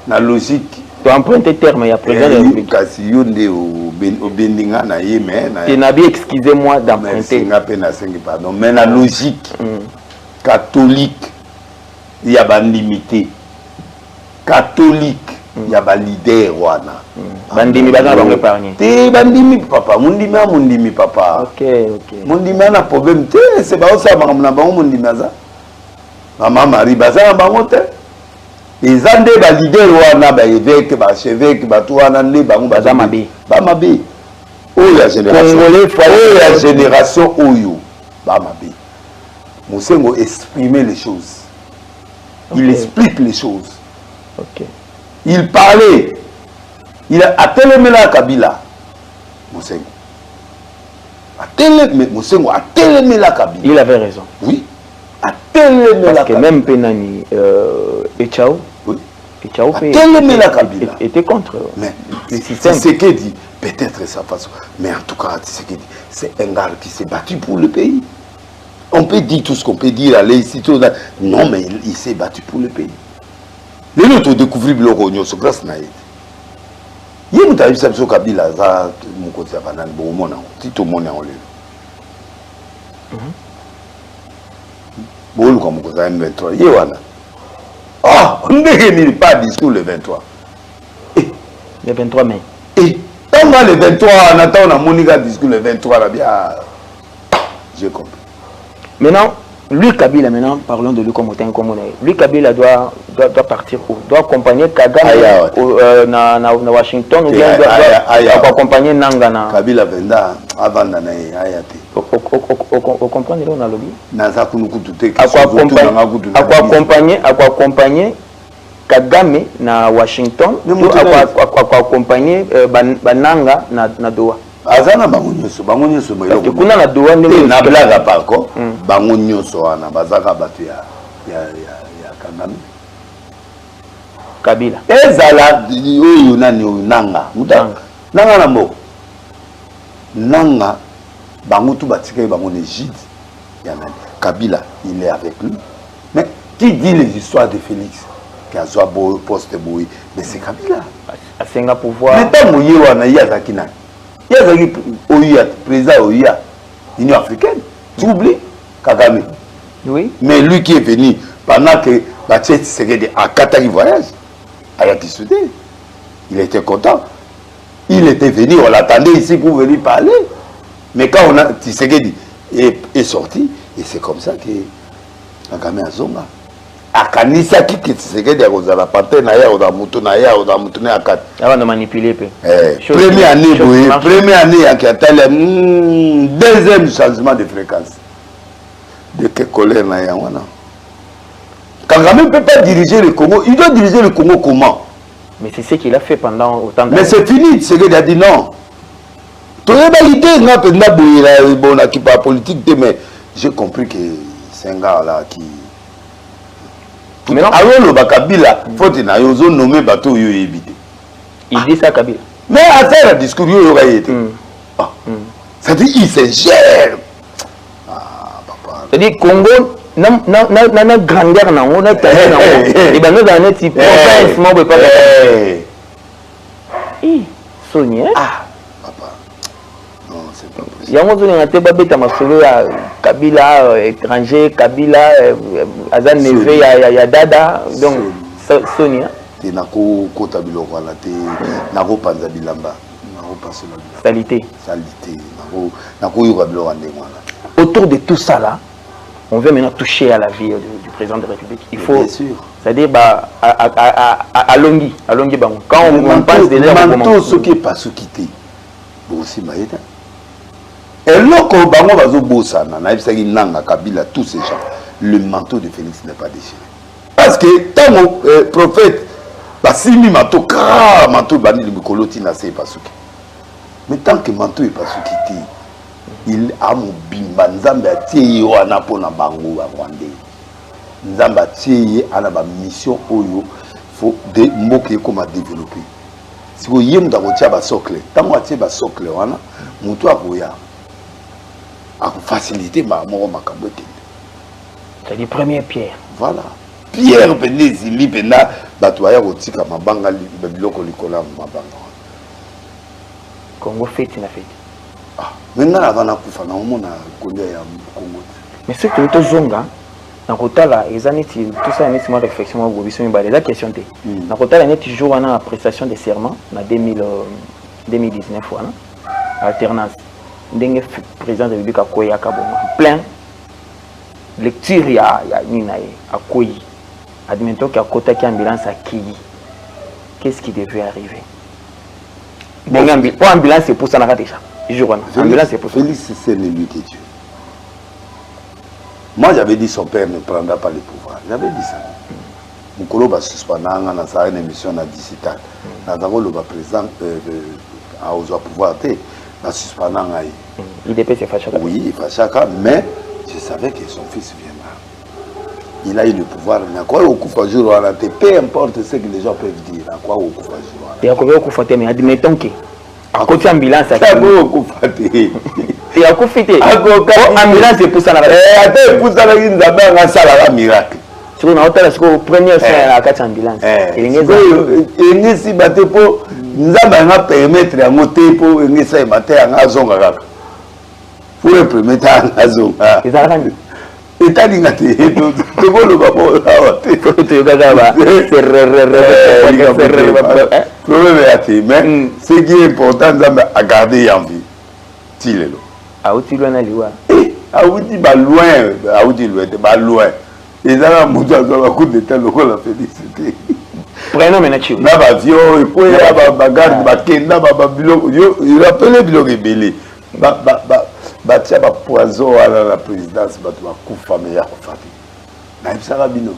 la logique. Tu empruntes les termes, il y a président de la République. Excusez-moi d'emprunter. Pardon, mais la logique catholique, il y a une limité. Catholique, il y a un leader. Bandimi baza ba épargner. Té bandimi papa, mundimi papa. OK. Mundimi na problème té, c'est ba osa ba na ba mundimi za. Maman Marie baza ba ngote. Les andé ba leader wana ba évêque ba archevêque ba to wana ne ba baza mabe. Ba mabe. Oya génération. Congolais oya génération oyo. Ba mabe. Moussengo exprimer les choses. Il explique les choses. OK. Il parlait. Il a tellement la Kabila. Moussengo. Il avait raison. Oui. Parce que même Penani Echao, oui. Echao était contre mais le système. C'est ce qu'il dit. Peut-être sa façon. Mais en tout cas, c'est un gars qui s'est battu pour le pays. On peut dire tout ce qu'on peut dire, aller ici, tout ça. Non, mais il s'est battu pour le pays. Les autres ont découvert le rognon, c'est grâce à Naïd. Il y a une personne qui a dit que mon côté a banane, bon, mon nom, si tout le monde est en l'air. Bon, comme on a M23, il y a ah, on n'est pas discours le 23. Le 23 mai. Et tant que le 23, on attend la Monica discours le 23, là, bien, j'ai compris. Maintenant, lui, Kabila, maintenant, parlons de lui comme autant comme on est. Lui, Kabila doit partir où? Doit accompagner Kagame na Washington ou bien doit accompagner Nanga. Kabila venda avant d'aller à Ayate. Vous comprenez là, on a lobby? Accompagner Kagame na Washington ou accompagner Bananga na Doha. Azana bangonyoso parce que kuna na Doha na blaga pako bangonyoso wana bazaka batu ya Kagame Kabila ezala oyo nani oyo nanga nanga nambo nanga bango tout batika bango Égypte ya nani Kabila il est avec lui mais qui dit les histoires de Félix qui a soit beau poste boy mais c'est Kabila à Senga pouvoir mais tant moye wana yazaki nani il y a le président Oya, l'Union africaine. Tu oublies Kagame. Oui. Mais lui qui est venu pendant que Bachet Tshisekedi à Qatar il voyage, à Yatissoudé, il était content. Il était venu, on l'attendait ici pour venir parler. Mais quand on a Tshisekedi est sorti, et c'est comme ça que Kagame a zonga. Akanisa qui Tshisekedi a osé la partie naïa ou dans Moutonaïa ou dans Moutonaïa à Qatar. Avant de manipuler. Première année, deuxième changement de fréquence. De quelle colère naïa wana. Kagame ne peut pas diriger le Congo. Il doit diriger le Congo comment? Mais c'est ce qu'il a fait pendant autant d'années. Mais c'est fini, Tshisekedi a dit non. Tu as l'idée, qui parle politique, mais j'ai compris que c'est un gars là qui. Alors le Kabila, faut qu'il ait nommé bateau évité. Il dit ça Kabila. Mais à ça le discours il aurait été. Ça dit il s'ingère. Ah papa. C'est-à-dire Congo na grandeur na on a taillé na on. Et ben nous dans notre province moi pas. Sonia. Ah papa. Non, c'est pas possible. Yango zo na te babeta masolo ya Kabila étranger, Kabila azan neve ya dada donc Sonia. Te nako kota biloko ala te nako panza bilamba nako pasela bilamba. Salité. Salité nako yoka biloko ande mwana. Autour de tout ça là, on veut maintenant toucher à la vie du président de la République. Il faut, c'est-à-dire à Longi bango. Quand on passe des heures manteau ce qui est pas ce quitté. Bon aussi maïda. Et loko bango bazo bosana na ebisaki nanga Kabila tous ces gens. Le manteau de Félix n'est pas déchiré. Parce que tant mon prophète basimi manteau manteau bani likoloti na c'est pas ce qui. Mais tant que manteau est pas ce quitté, il a mon bimba nzambe atie wana pona bango ba Rwandais. Nzamba atie ana ba mission oyo faut de moke comme développer. Si vous yem da kotia ba socle, tant atie ba socle wana mutu akoya a faciliter ma mort makambo te. C'est les premières pierres. Voilà. Pierre penezi li pena batoya kotika mabanga biloko likola mabanga. Congo fête na fête. Ah, maintenant avant na kufa na omona Congo ya Congo. Mais ce que tu zonga na kotala ezaniti tout ça net ma réflexion au biso mi la question té. Na kotala net jour ana prestation de serment na 2019 wana alternance. Ndenge président de la République akoya kabongo plein lecture ya nina akoyi admettons qu'il y a kota qui ambulance à qui qu'est-ce qui devait arriver pour ambulance c'est pour ça n'a déjà ambulance c'est pour ça Félix c'est l'élu de Dieu. Moi j'avais dit son père ne prendra pas le pouvoir, j'avais dit ça. Mukolo va suspendre na sa une émission na digital na zako le président a au pouvoir té basuspendant ngai. IDP c'est Fachaka. Oui, Fachaka, mais je savais que son fils viendra. Il a eu le pouvoir. Il a quoi au coup de jour, peu importe ce que les gens peuvent dire. Il a quoi au coup de jour. Il y a quoi au coup de mais admettons que à côté ambulance, il y a quoi au coup de il y a quoi fêté. Ambulance c'est pour ça. Attends, pour ça là, il a bien un salaire miracle. Sur une autre, c'est au premier soin à la carte ambulance. Et ni si bateau pour nous avons permettre à monter pour une essai matin à Zonga. Pour le premier temps à Zonga. Et t'as dit que tu es bon le babo là. Problème est mais ce qui est important c'est à garder en vie. Tilelo. Ah où tu loin na liwa. Ah où tu vas loin, ah où tu vas loin. Et là mon Dieu ça coup de tel la félicité. Prenons maintenant tu. Na ba vieux et puis la bagarre ba kenda ba bilo il rappelle bilo rebelle. Ba tia ba poison à la présidence ba to kufa mais ya kufa. Na ibsara bino.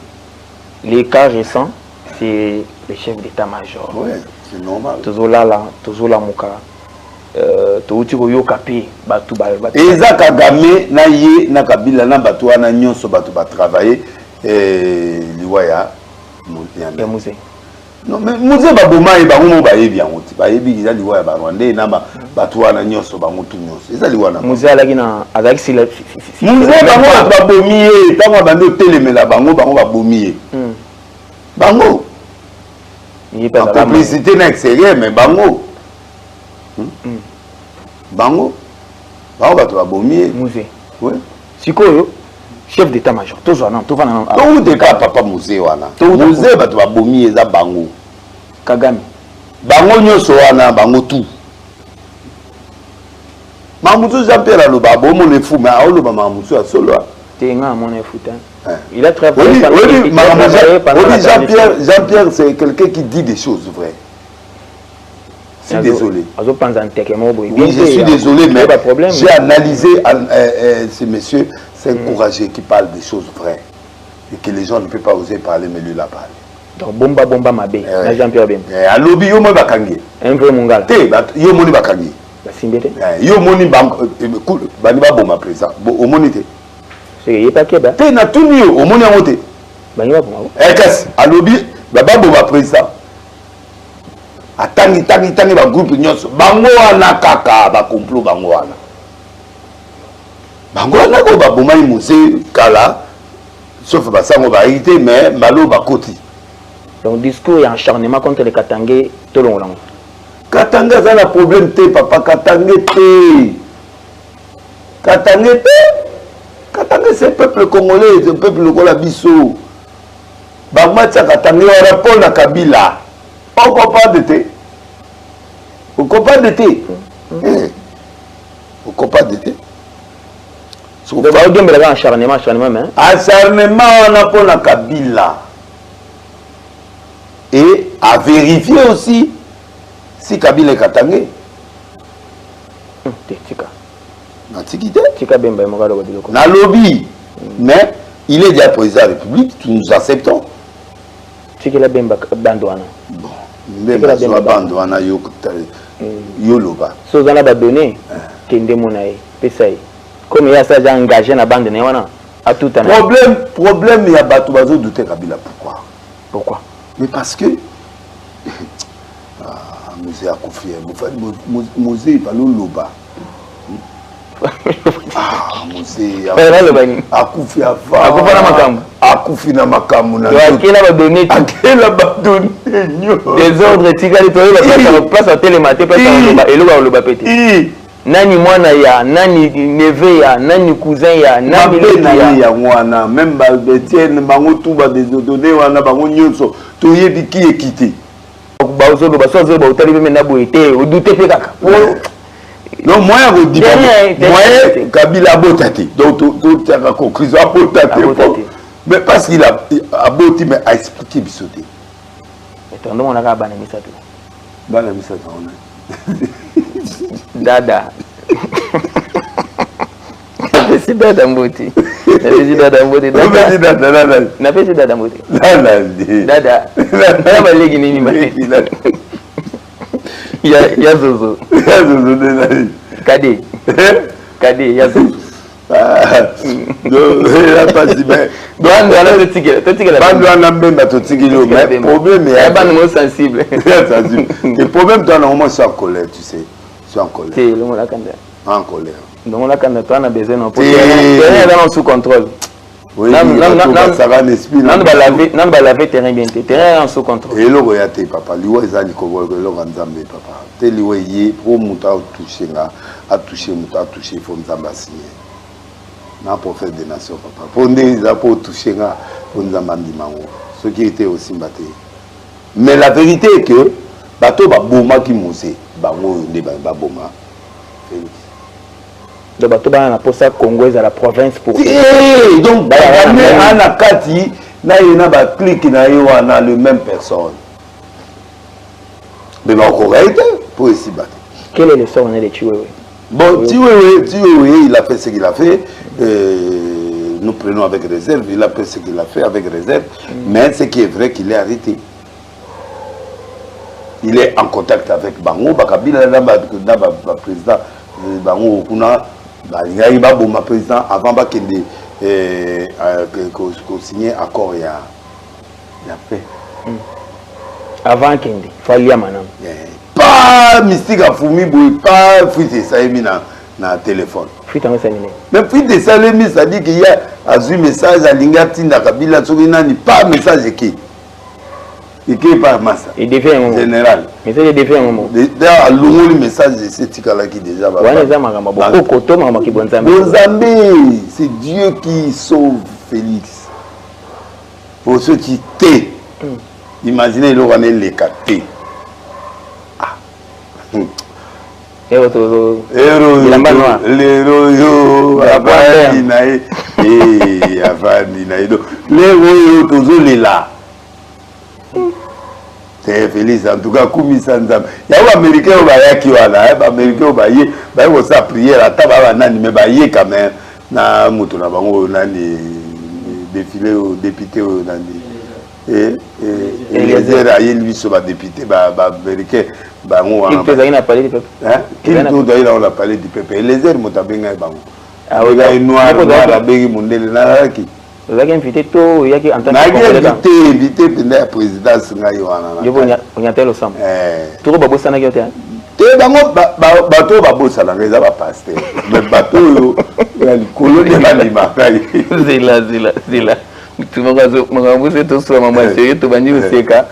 Les cas récents c'est le chef d'état-major. Ouais, c'est normal. Toujours là muka. Touti koyoka pe batu ba. Eza Kagame na ye na Kabila na batu wana nyonso batu ba travailler liwaya ya Muse. Non mais Muse ba boma e ba ngo ba yebi yango ti ba yebi eza liwaya ba Rwanda na batu wana nyonso ba mutu nyonso eza liwana. Muse alaki na azaki si Muse bango ba bomi e tango bande telemela bango ba bomi e. Bango. La complicité na extérieur mais bango. Bango batu ba bomi Muse. Oui. Sikoyo chef d'état-major toujours non tout va non tout de cas papa Muse wana Muse batu ba bomi eza bango Kagame bango nyonso wana bango tout Mamutu Jean-Pierre aloba bomo le fou mais aloba Mamutu a solo tenga mon foutin il a très Jean-Pierre c'est quelqu'un qui dit des choses vraies. Je suis désolé. Oui, je suis désolé, mais j'ai analysé ce monsieur, c'est encouragé qui parle des choses vraies. Et que les gens ne peuvent pas oser parler, mais lui l'a parlé. Donc, bomba mabé, Jean-Pierre Bem. À lobby, yo moni bakangi. Un vrai mongal. Yo moni bakangi. Yo moni baniba bomba présent. Au moni te. C'est pas Québec. Te na tout mieux, au moni amote. Baniba bomba. Qu'est-ce? À lobby, baba bomba présent. Tangi ba groupe nyonso bango wana kaka ba complot bango wana ko ba bomai Muse kala sauf ba sango ba ité mais malo ba koti. Donc discours et acharnement contre les Katangais tout long. Katanga ça la problème te papa Katanga c'est peuple congolais, c'est peuple congolais biso. Ba matcha Katanga on répond à Kabila. On comprend de thé. On comprend de thé. On comprend de thé. Acharnement, on a pour la Kabila. Et à vérifier aussi si Kabila est Katangé. Na lobby. Mais il est déjà président de la République, nous acceptons. La Bemba Bandouana. Bon, Bemba Bandouana Yoloba. So dans la donné, Kende Monaï, Pesaï. Comme il y a ça, j'ai engagé la bande Néwana à tout un problème, il y a Batou Bazo douter Kabila. Pourquoi? Mais parce que. Muse a confié. Muse va l'Oloba. Muse a confié akufi na makamu na akela ba donner des ordres tigari to place à télématé place à eloba petit nani mwana ya nani neve ya nani cousin ya nani ya mwana même ba Etienne bango tout ba des données wana bango nyonso to yebi ki ekité ba ozo ba sozo ba otali même na boité o douter pe kaka non moyen ko di moyen Kabila botati donc to taka conclusion botati. Mais parce qu'il a abouti, mais a expliqué Bissoté. Mais ton nom, on a banni Missato. Banni Missato, on a. Dada. C'est Dada Mboti. C'est Dada Mboti. C'est Dada Mboti. Dada. Dada. Il y a Zozo. Cadet. Cadet, il y a tout. Le problème, toi, normalement, c'est en colère, tu sais. C'est en colère. En colère. Donc, là, quand on a besoin d'un peu de sous contrôle. Oui, ça va l'esprit. Non, on va laver terrain bien. Terrain en sous contrôle. Et là, regarde, papa. Liwa, ils ont dit que papa. Tel liwa, il est pour monter à toucher, à toucher, il faut nous signer. Non, pour faire des nations, papa. Pour nous, pour toucher, pour nous amener ce qui était aussi battu. Mais la vérité est que, bateau va boma qui mousse, bango ne va boma. Le bateau va pour ça congolais à la province pour. Donc, on a Kati, na ba clic na a le même personne. Mais encore pour ici battre. Quel est le sort de Chiwewe? Bon, Chiwewe, il a fait ce qu'il a fait. Nous prenons avec réserve. Il a fait ce qu'il a fait avec réserve. Mais ce qui est vrai qu'il est arrêté. Il est en contact avec Bango. Bakabila, le président Bango, il y a un président avant qu'il signé accord. Il y a fait. Avant qu'il fallait maintenant. Pas mystique à Foumi, pas fuite ça émis dans téléphone. Fuite en Salimi. Mais fuite ça émis, ça dit qu'il y a un message à Lingati Nakabila, pas message qui. Et qui est pas massa. Il défait un moment. Général. Mais c'est le défait un moment. D'ailleurs, le message de ce tic-là qui déjà va. C'est Dieu qui sauve Félix. Pour ceux qui t'aiment. Imaginez le roi les captés. Héros. C'est Félix, en tout cas, comme il y a des Américains qui ont des Américains qui ont sa prière, la table mais quand même, na mutu na bango nani défilé au député et les airs ailleurs lui sont députés américains bango qui peut a parlé du peuple qui on a parlé du peuple et les airs motabenga bango ah oui noir abegi mundele na ki vous avez invité tout il y a qui en tant que invité pendant présidence ngai wana on y a tel au sam tout ba bossa na ki ote te bango bato ba bossa na ngeza ba pasteur mais bato yo ya likolo de ba limakai zila tumakambuze tosula mama seri tobandi koseka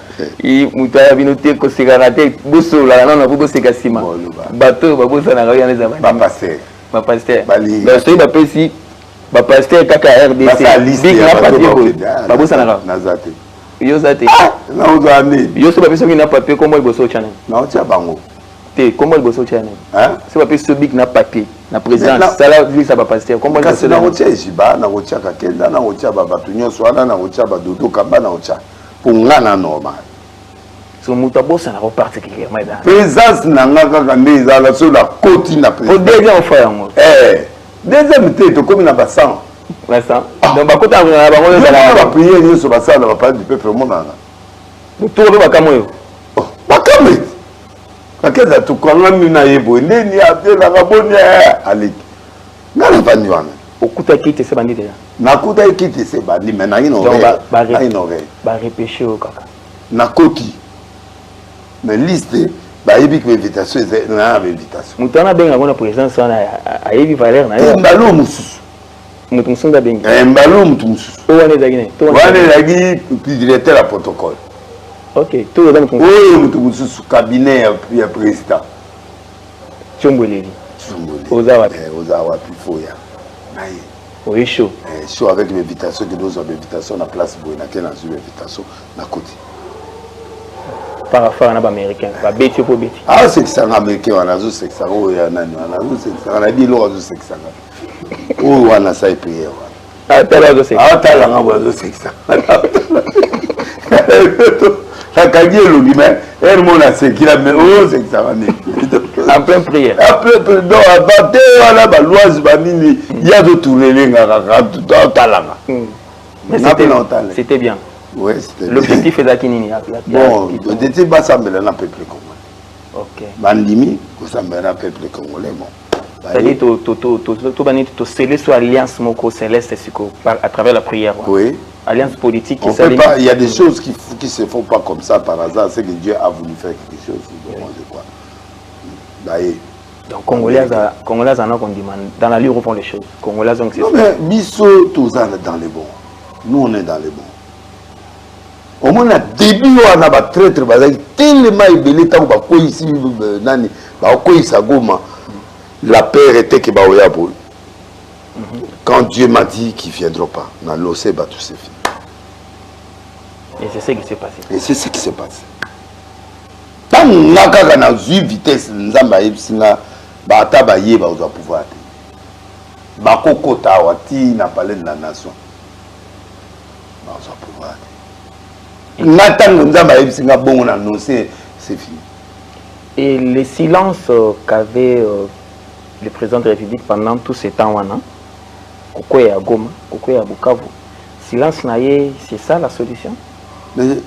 mutu bino te kosekana te bosola nano boseka nsima bato babosanaka yana eza bapaster soki bapesi bapaster kaka RDC big na papier babosanaka yo oza te yo so bapesi soki na papier kombo liboso otya nani te kombo liboso otya nani so bapesi so big na papier na présidence sala visa ba pasteur comment ça na rotia jiba na rotia kakenda na rotia ba batu nyonso wana na rotia ba dodo kamba na rotia pour ngana normal so muta bossa na particulièrement dans présence na ngaka kande ezala sur la côte na président deuxième fois yango deuxième tête comme na basan basan donc ba kota na bango ezala ba prier nyonso basala ba parler du peuple monana to ba kamoyo bakame kakeza tukanga mina yebo ndeni apela kaboni ali ngala fani wana okuta kiti se bandi déjà nakuta kiti se bandi mais na ino ba repêcher au kaka na koti mais liste ba yebi que invitation c'est na invitation mutana benga ngona présence wana ayebi valeur na yo mbalo mususu mutu musunga benga mbalo mutu mususu o wana ezagine to wana ezagi directeur à protocole. Ok, tout le monde. Oui, tout sous cabinet ya président. Tchomboli. Ozawa. Ozawa plus foya. Naïe. Oui, chaud. Chaud avec l'invitation que nous avons l'invitation na place Boina qui na sur l'invitation na côté. Par rapport à l'américain, ba beti po beti. Ah, c'est que ça américain on a zo c'est que ça o ya nani on a zo c'est que ça on a dit lo zo c'est que ça. Oh, on a ça prière. Ah, tala zo c'est. Ah, tala ngabo zo c'est que ça. Ça cagie le guimé, elle m'a dit qu'il a mis oh c'est que ça va en pleine prière. Après non abatté voilà ba loise banini il y a de tourner les gars dans talanga. Mais c'était bien. Ouais, c'était. L'objectif est d'akinini. Bon, l'objectif va sembler un peuple congolais. OK. Bandimi, ko sembler un peuple congolais bon. C'est-à-dire tu sceller sur alliance moko céleste à travers la prière. Oui. Alliance politique. On peut pas, il y a des choses qui ne se font pas comme ça par hasard. C'est que Dieu a voulu faire quelque chose. Moi, je crois. Donc, Congolais, dans la rue, font les choses. Congolais, donc c'est ça. Non, mais Bisso, tous dans les bons. Nous, on est dans les bons. Au moins, au début, on a des traîtres, tellement ébélé, tant qu'on a ici, la paix était que quand Dieu m'a dit qu'il ne viendra pas, dans l'océan, tout c'est fini. Et c'est ce qui s'est passé. Et c'est ce qui s'est passé. Tant qu'on a vu vitesse, nous avons eu pouvoir. Bakokota wati na palais de la nation. Pouvoir. C'est fini. Et le silence qu'avait le président de la République pendant tout ce temps, Kokoye à Goma, Kokoye à Bukavu, silence c'est ça la solution? Mais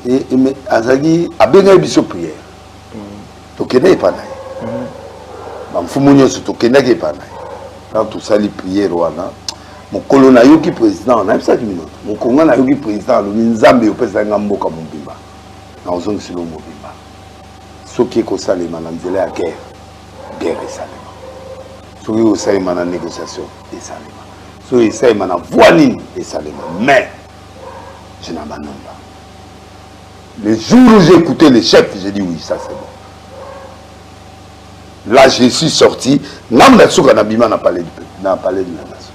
Azagi a bien eu prière. Tokene pas naï. Bamfumunyo su tokene ke pas naï. Quand tout ça les prières wana, mon colonel yoki président, on a ça du minute. Mon colonel yoki président, le Nzambe yo pesa ngamboka mobimba. Na ozongi silo mobimba. Soki ko salema na nzela ya guerre et salema. Soki ko salema na négociation et salema. Soki salema na voiline et salema. Mais je n'abandonne pas. Le jour où j'ai écouté les chefs, j'ai dit oui, ça c'est bon. Là, je suis sorti. Namdatsuka Nabima n'a parlé de la nation.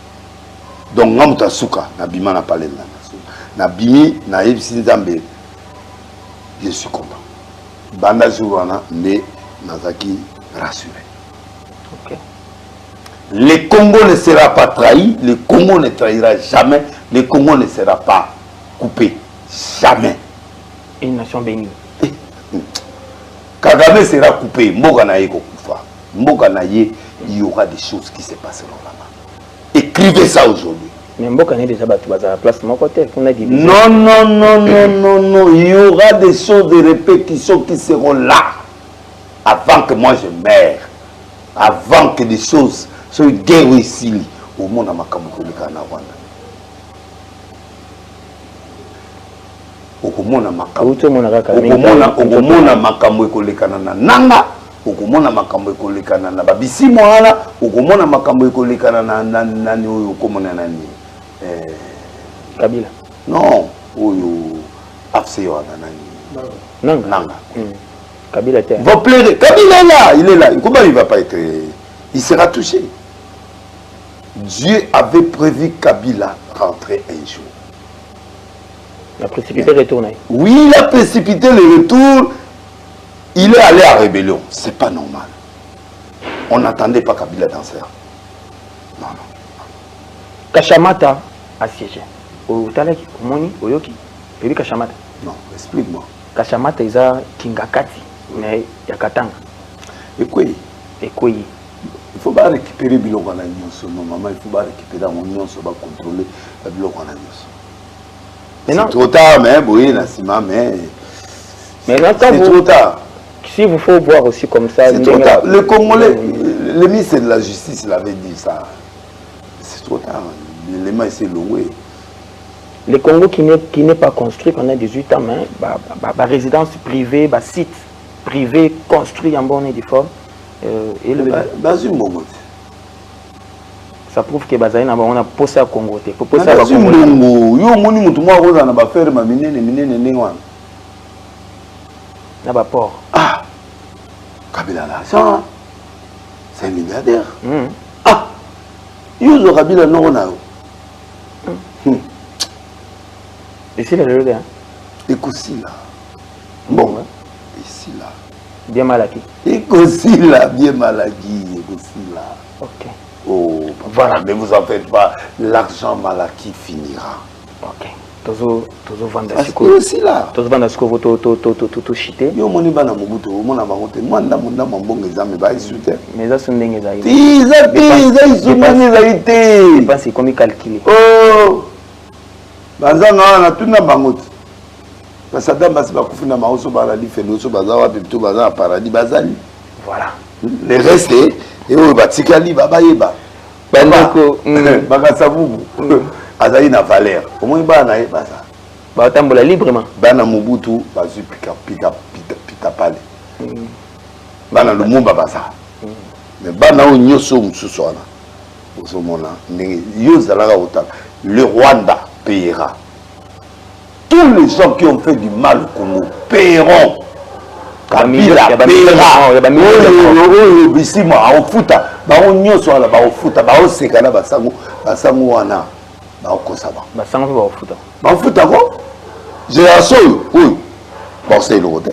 Donc, Namdatsuka Nabima n'a parlé de la nation. Nabimi, Naïb Sinzambe, je suis content. Banda Zouana, mais Nazaki rassuré. Okay. Le Congo ne sera pas trahi, le Congo ne trahira jamais, le Congo ne sera pas coupé. Jamais. Une nation bénie. Kagame sera coupé. Moganaye Kokufa. Moganaye, il y aura des choses qui se passeront là-bas. Écrivez ça aujourd'hui. Mais Mbokane déjà battu à la place de mon côté. Non, non, non, non, non, non. Il y aura des choses de répétition qui seront là. Avant que moi je meure. Avant que des choses soient guerre ici. Au monde à Makamukolika na Rwanda. Okomona makambo ekolekana na nanga, okomona makambo ekolekana na babisimo wana, okomona makambo ekolekana na nani oyo okomona nani Kabila. Non, oyo afse wana nani nanga. Kabila était. Va pleurer. Kabila est là, il est là. Comment il va pas être, il sera touché. Dieu avait prévu Kabila rentrer un jour. La précipité retourne. Oui, il a précipité le retour. Il est allé à rébellion. C'est pas normal. On n'attendait pas Kabila dans ça. Non, non. Kachamata a siégé. Au Talaki, au Moni, au Yoki. Et Kachamata. Non, explique-moi. Kachamata est à Kingakati, mais il y a Katanga. Et quoi? Et quoi? Il faut pas récupérer Bilon Wana Nyonso. Normalement, il faut pas récupérer mon Nyonso, pas contrôler Bilon Wana Nyonso. C'est trop tard, mais oui, mais c'est trop tard. Si vous faut voir aussi comme ça, c'est trop tard. Le Congolais, le ministre de la Justice l'avait dit ça. C'est trop tard. L'élément est loué. Le Congo qui n'est pas construit, qu'on a 18 ans, mais résidence privée, site privé construit en bonne et due forme. Dans une moment. Ça prouve que Bazaïna on a posé à Congo. Posé à Congo. Yo moni mutu mwa roza na ba faire ma minene nengwana. Na ba port. Ah. Kabila l'argent. C'est un milliardaire. Ah. Yo Kabila non na. Ici là le hein. Écoute là. Bon. Ici là. Bien malaki. Écoute là, bien malaki, écoute là. OK. Oh, voilà, ne vous en faites pas, l'argent malaki finira. Ok. Toujours vendre aussi là. Toujours vendre ce que vous tout chité. Yo moni bana mobuto, mona bangote, manda munda mambonga exame ba isute. Mais ça sont ndenge za. Ils isumani za ité. Je pense c'est comme calculer. Oh. Bazanga na tuna bangote. Basada basi bakufina maoso bala difeno so bazawa pepto baza paradis bazali. Voilà. Le reste Et oh, batikali, babayeba. Bandeko, bakasabubu. Azali na valeur. Au moins, bana e basa. Batambola librement. Bana Mobutu, bazu pita pale. Bana Lumumba basa. Mais bana o nyoso mususu wana. Osomona, yo zalaka autant. Le Rwanda payera. Tous les gens qui ont fait du mal au Congo paieront. Kabila payera. Oyo bisima aofuta. Bao nyoso wana baofuta, baoseka na basango wana. Baokosaba. Basango baofuta. Baofuta ko? Génération, oui. Bon, c'est le côté.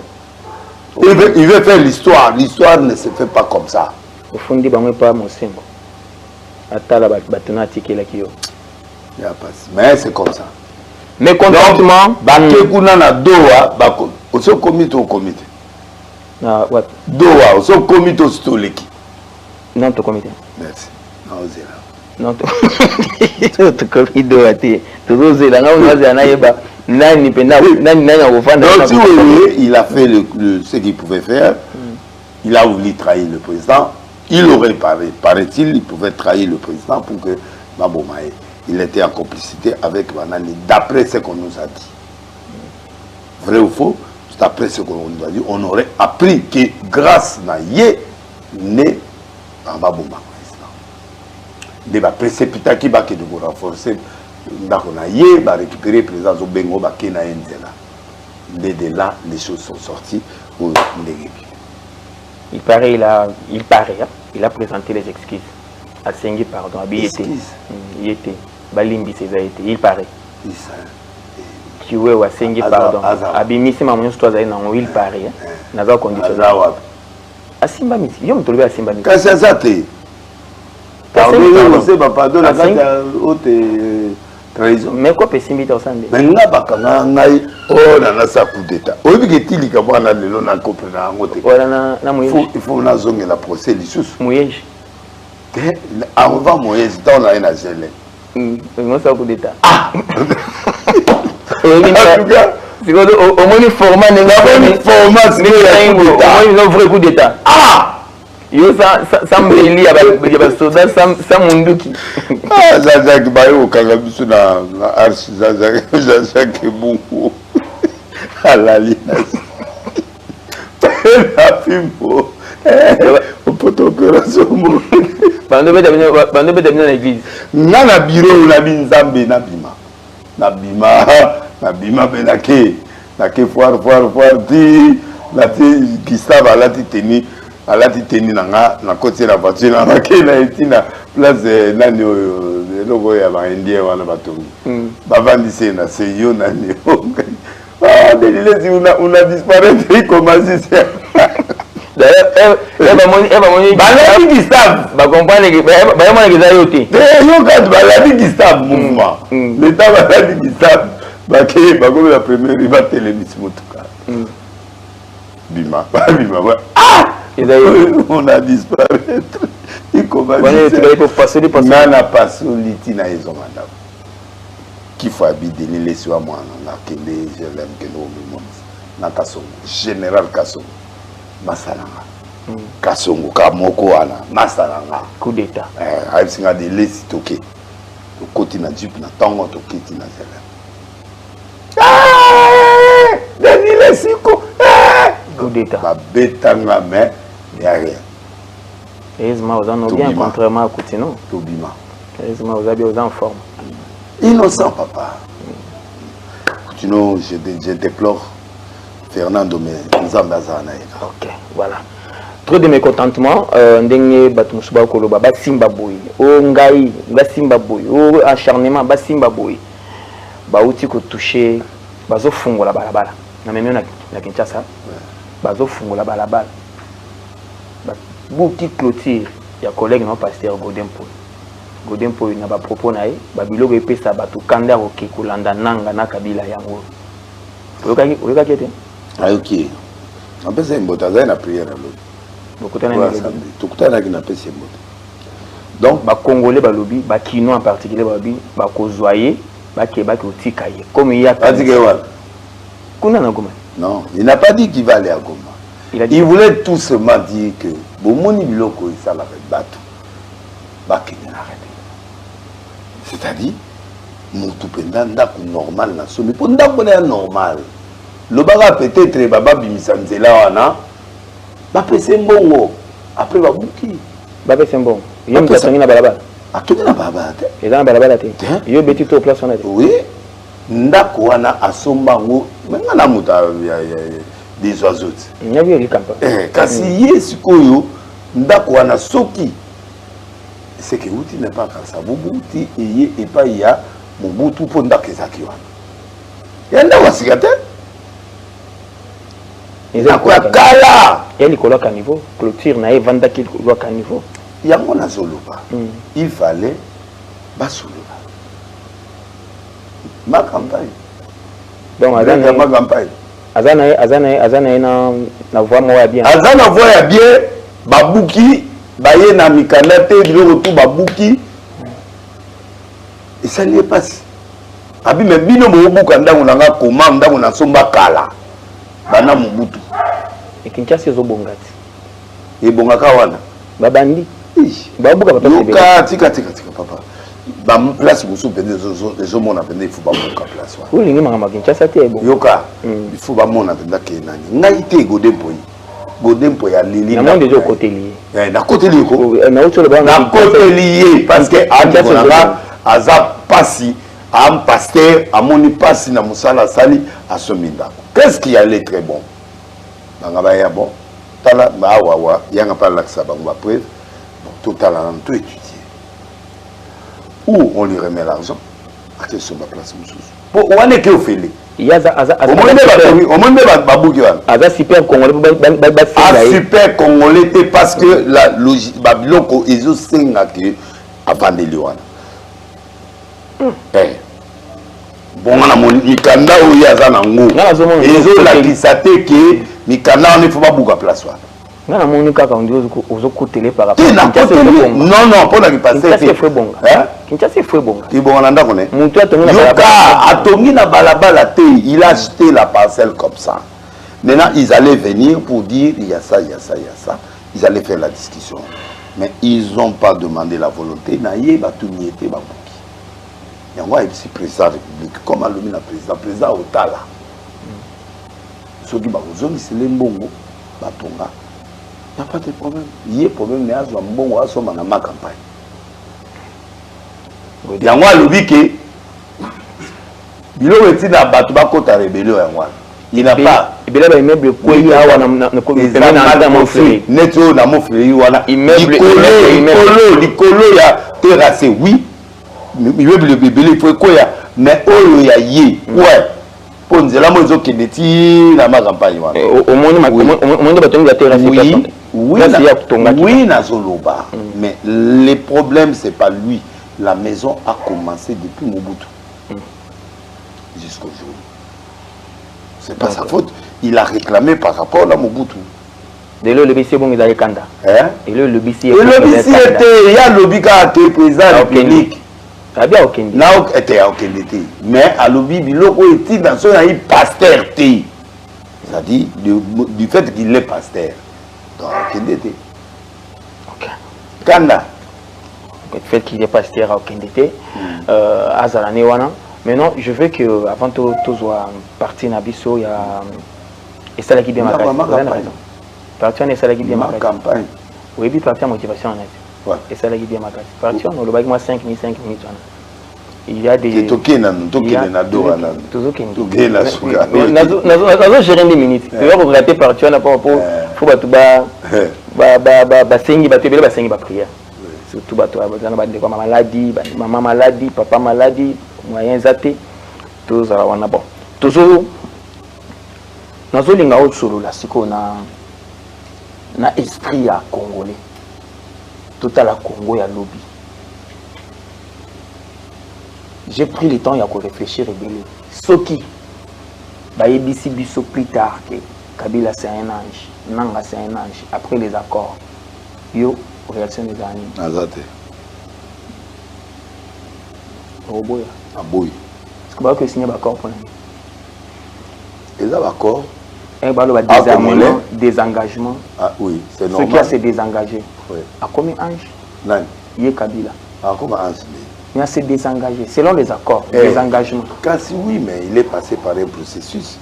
Il veut faire l'histoire. L'histoire ne se fait pas comme ça. Au fond, il n'y a pas mon single. Attends, mais c'est comme ça. Mais contentement. Bakekuna na doa, bako. Oso comité au comité. Ah, what? Doa, oso comité au stoleki. Non, tu comité. Merci. Non, zéro. Non, tu comité doa, tu es là, il a fait ce qu'il pouvait faire. Il a voulu trahir le président. Il aurait paraît-il, il pouvait trahir le président pour que Mabomae, il était en complicité avec Banani, d'après ce qu'on nous a dit. Vrai ou faux, d'après ce qu'on nous a dit, on aurait appris que grâce à Yé, né en Maboma. Il va précipiter qui va renforcer. On a récupéré le président Zobengo Bakena Nzela. Dès là, les choses sont sorties. Il paraît, il a présenté les excuses. À Sengi, pardon, à Biété. Il était. Balimbi, c'est été. Il paraît. Tu veux, à Sengi, pardon. À Bimisi, maman, toi, il paraît. N'a condition. À Simba Misi. Il y a un peu à Simba Misi. Quand c'est ça, tu pardon, la haute trahison. Mais quoi peut s'imiter au sein de mais là, oh, na sa coup d'état. Au lieu que tu dis que moi, on a le nom il faut la zone la procès du sous. Mouyej. Avant Mouyej, on a un agile. Non, ça coup d'état. Ah! Au moins, le format n'est pas un vrai coup d'état. Ah! Yo ça me lit avec soda ça munduki. Ah Jean-Jacques Bayo kanga na archi Jean-Jacques Bungu. Alali. La pimpo. On peut opération mo. Bande bête dans l'église. Na bureau la binzambe na bima. Na bima benake. Na ke foire di la Gustave a la tenu. À la titanie na côté la voiture na kena etina place nani logo ya ba indien wana batongi bavandise na seyo nani ah delilezi una disparaître comme ça d'ailleurs baladi Gustave ba comprendre que ba yamana que ça yote yo quand baladi Gustave mouvement l'état baladi Gustave ba ke ba comme la première il va téléviser motuka bima ah on a disparu. Il commence à passer l'itina et son mandat. Qui faut habiter les laisser à moi, je l'aime que nous na Kasongo, général Kasongo, Masalanga. Kasongo, Kamoko, Masalanga. Coup d'état. Il y a des laisses toquées. Le côté na Jeep, na Tango, toqué, na Zélem. Ah! Denis Lessiko! Coup d'état. Ma bétanga, mais. Il n'y a rien. Heureusement, vous en avez bien, contrairement à Koutino. Tobima. Heureusement, vous avez bien en forme. Innocent, papa. Koutino, je déplore. Fernando, mais nous avons besoin. Ok, voilà. Trop de mécontentement. Ndenge Batumusuba Koloba, Basimba Boy. O Ngai, Basimba Boy. O acharnement, Basimba Boy. Bauti ko touché. Bazo fungo la balabala. Na même na Kinshasa. Bazo fungo la balabala. Bouti clôture, il y a collègue non pasteur Godin Poy n'a pas propos nae, babilo épée ça batu kanda ok kulanda nanga na kabila yango. Oyoka kete? Ah ok. En fait c'est une botte, ça na prière là. Tokutana na pesi botte. Donc ba congolais ba lobi, ba kino en particulier ba lobi, ba kozoyer, ba keba ko tikaye. Comme il y a Kuna na Goma. Non, il n'a pas dit qu'il va aller à Goma. Il voulait tout seulement dire que bomoni biloko esala bato bakende na rebe. C'est-à-dire mutu penda ndako normal na somi po ndako na normal lobaka peut-être baba bimisa nzela wana bapese mbongo après babuki bapese mbongo yo mtatongi na balabala atongi na balabala te eza na balabala te yo beti to place wana te oui ndako wana asomba ngo menga na muta ya des oiseaux nyabi yo likampa kasi ye sikoyo ndako wana soki c'est que uti n'est pas comme ça bubuti eye epa ya Mobutu pour ndako ezaki wana ya ndako asika te ndako ya kala ya likolo ka niveau clôture na evandaki likolo ka niveau yango nazoloba il fallait basoloba ma campagne donc ma campagne azana na voix mo ya bien azana voix ya bien babuki baye na mikanda te biloko tu babuki et ça n'y est pas si abi me bino mobuka ndango nanga koma ndango na somba kala bana Mobutu et Kinshasa ezobongati ebongaka wana babandi babuka papa yoka tika papa ba place musu pende zo mona pende fu ba buka place wana ulingi mangama Kinshasa te ebo yoka il faut ba mona pende ke nani ngai te godempo ya lili na monde jo côté lié na côté lié ko na autre le na côté lié parce que aza pasi un pasteur amoni pasi na musala sali asomindako. Qu'est-ce qui allait très bon? Bangaba ya bon. Tala ba wa yanga pa laksa bango ba preuve. Bon total en tout étudier. Où on lui remet l'argent? À quelle sur ma place mususu. Pour on est que au félé. Yaza au monde ba buki wana. Aza super congolais super congolais parce que la logique babiloko ezo senga que avandeli wana. Bon na mikanda oyo aza nango ezo lakisa te ke mikanda wana faut pas buka place wana ngana moni kaka ndio ozokutele par rapport non pour la passer c'est fait bon Kinshasa fait bon ti bon na ndako ne mutu atongi na balabala atongi na balabala te il a acheté la parcelle comme ça. Maintenant ils allaient venir pour dire il y a ça ils allaient faire la discussion mais ils ont pas demandé la volonté na yeba tout niete ba il y a un président de la République, comme le président Otala. Ceux qui ont dit les mbongo, il n'y a pas de problème. Il y a un problème, mais il y a un mbongo dans ma campagne. Il y a un lobby qui il a été dans la côté rébellion. Il n'a pas. Il a immeuble quoi il y a dans mon frère. Neto dans mon frère, immeuble il y a terrassé, oui. Il faut quoi mais oh ya ye ouais pour nzela mo zo kendeti na ma campagne wana au monde batongi la terre oui na zoloba mais le problème c'est pas lui la maison a commencé depuis Mobutu jusqu'au jour c'est pas sa faute il a réclamé par rapport à Mobutu de le BC bon ils allaient kanda et le BC était il y a le bika qui est président public Rabia Okendi. Na était Okendi. Mais à l'obi biloko était dans son pasteur té. C'est-à-dire du fait qu'il est pasteur. Donc Okendi. OK. Kanda. Du fait qu'il est pasteur à Okendi. Azalane wana. Maintenant, je veux que avant tout soit parti na biso ya et ça là qui bien ma parti na ça là qui bien ma campagne. Oui, puis parti motivation en net. Ouais. Et ça, là, il y a ma carte. Parti, on a moi 5 minutes. Il y a des. Toujours qu'il gérer des minutes. Tu vas regretter parti, on a pas pour. Faut pas tout bas. Prière. Surtout, ma maladie, maman maladie, papa maladie, moyens zaté. Tous à la bon. Toujours. Nous avons une autre chose là, c'est qu'on a esprit à congolais. Tout à la Congo, il y a lobby. J'ai pris le temps de réfléchir et de ce qui va y biso plus tard que Kabila c'est un ange, Nanga c'est un ange. Après les accords, yo réaction des années. Azate. Roboya. Aboy. Est-ce que vous avez signé l'accord pour nous? Ils ont l'accord. Désengagement. Ah oui, c'est Ceux normal. qui a se désengagé. Oui. A commis Ange? Non. Yé Kabila. Ah, comment Ange? Il a se désengagé, selon les accords, des engagements. Kasi oui, mais il est passé par un processus.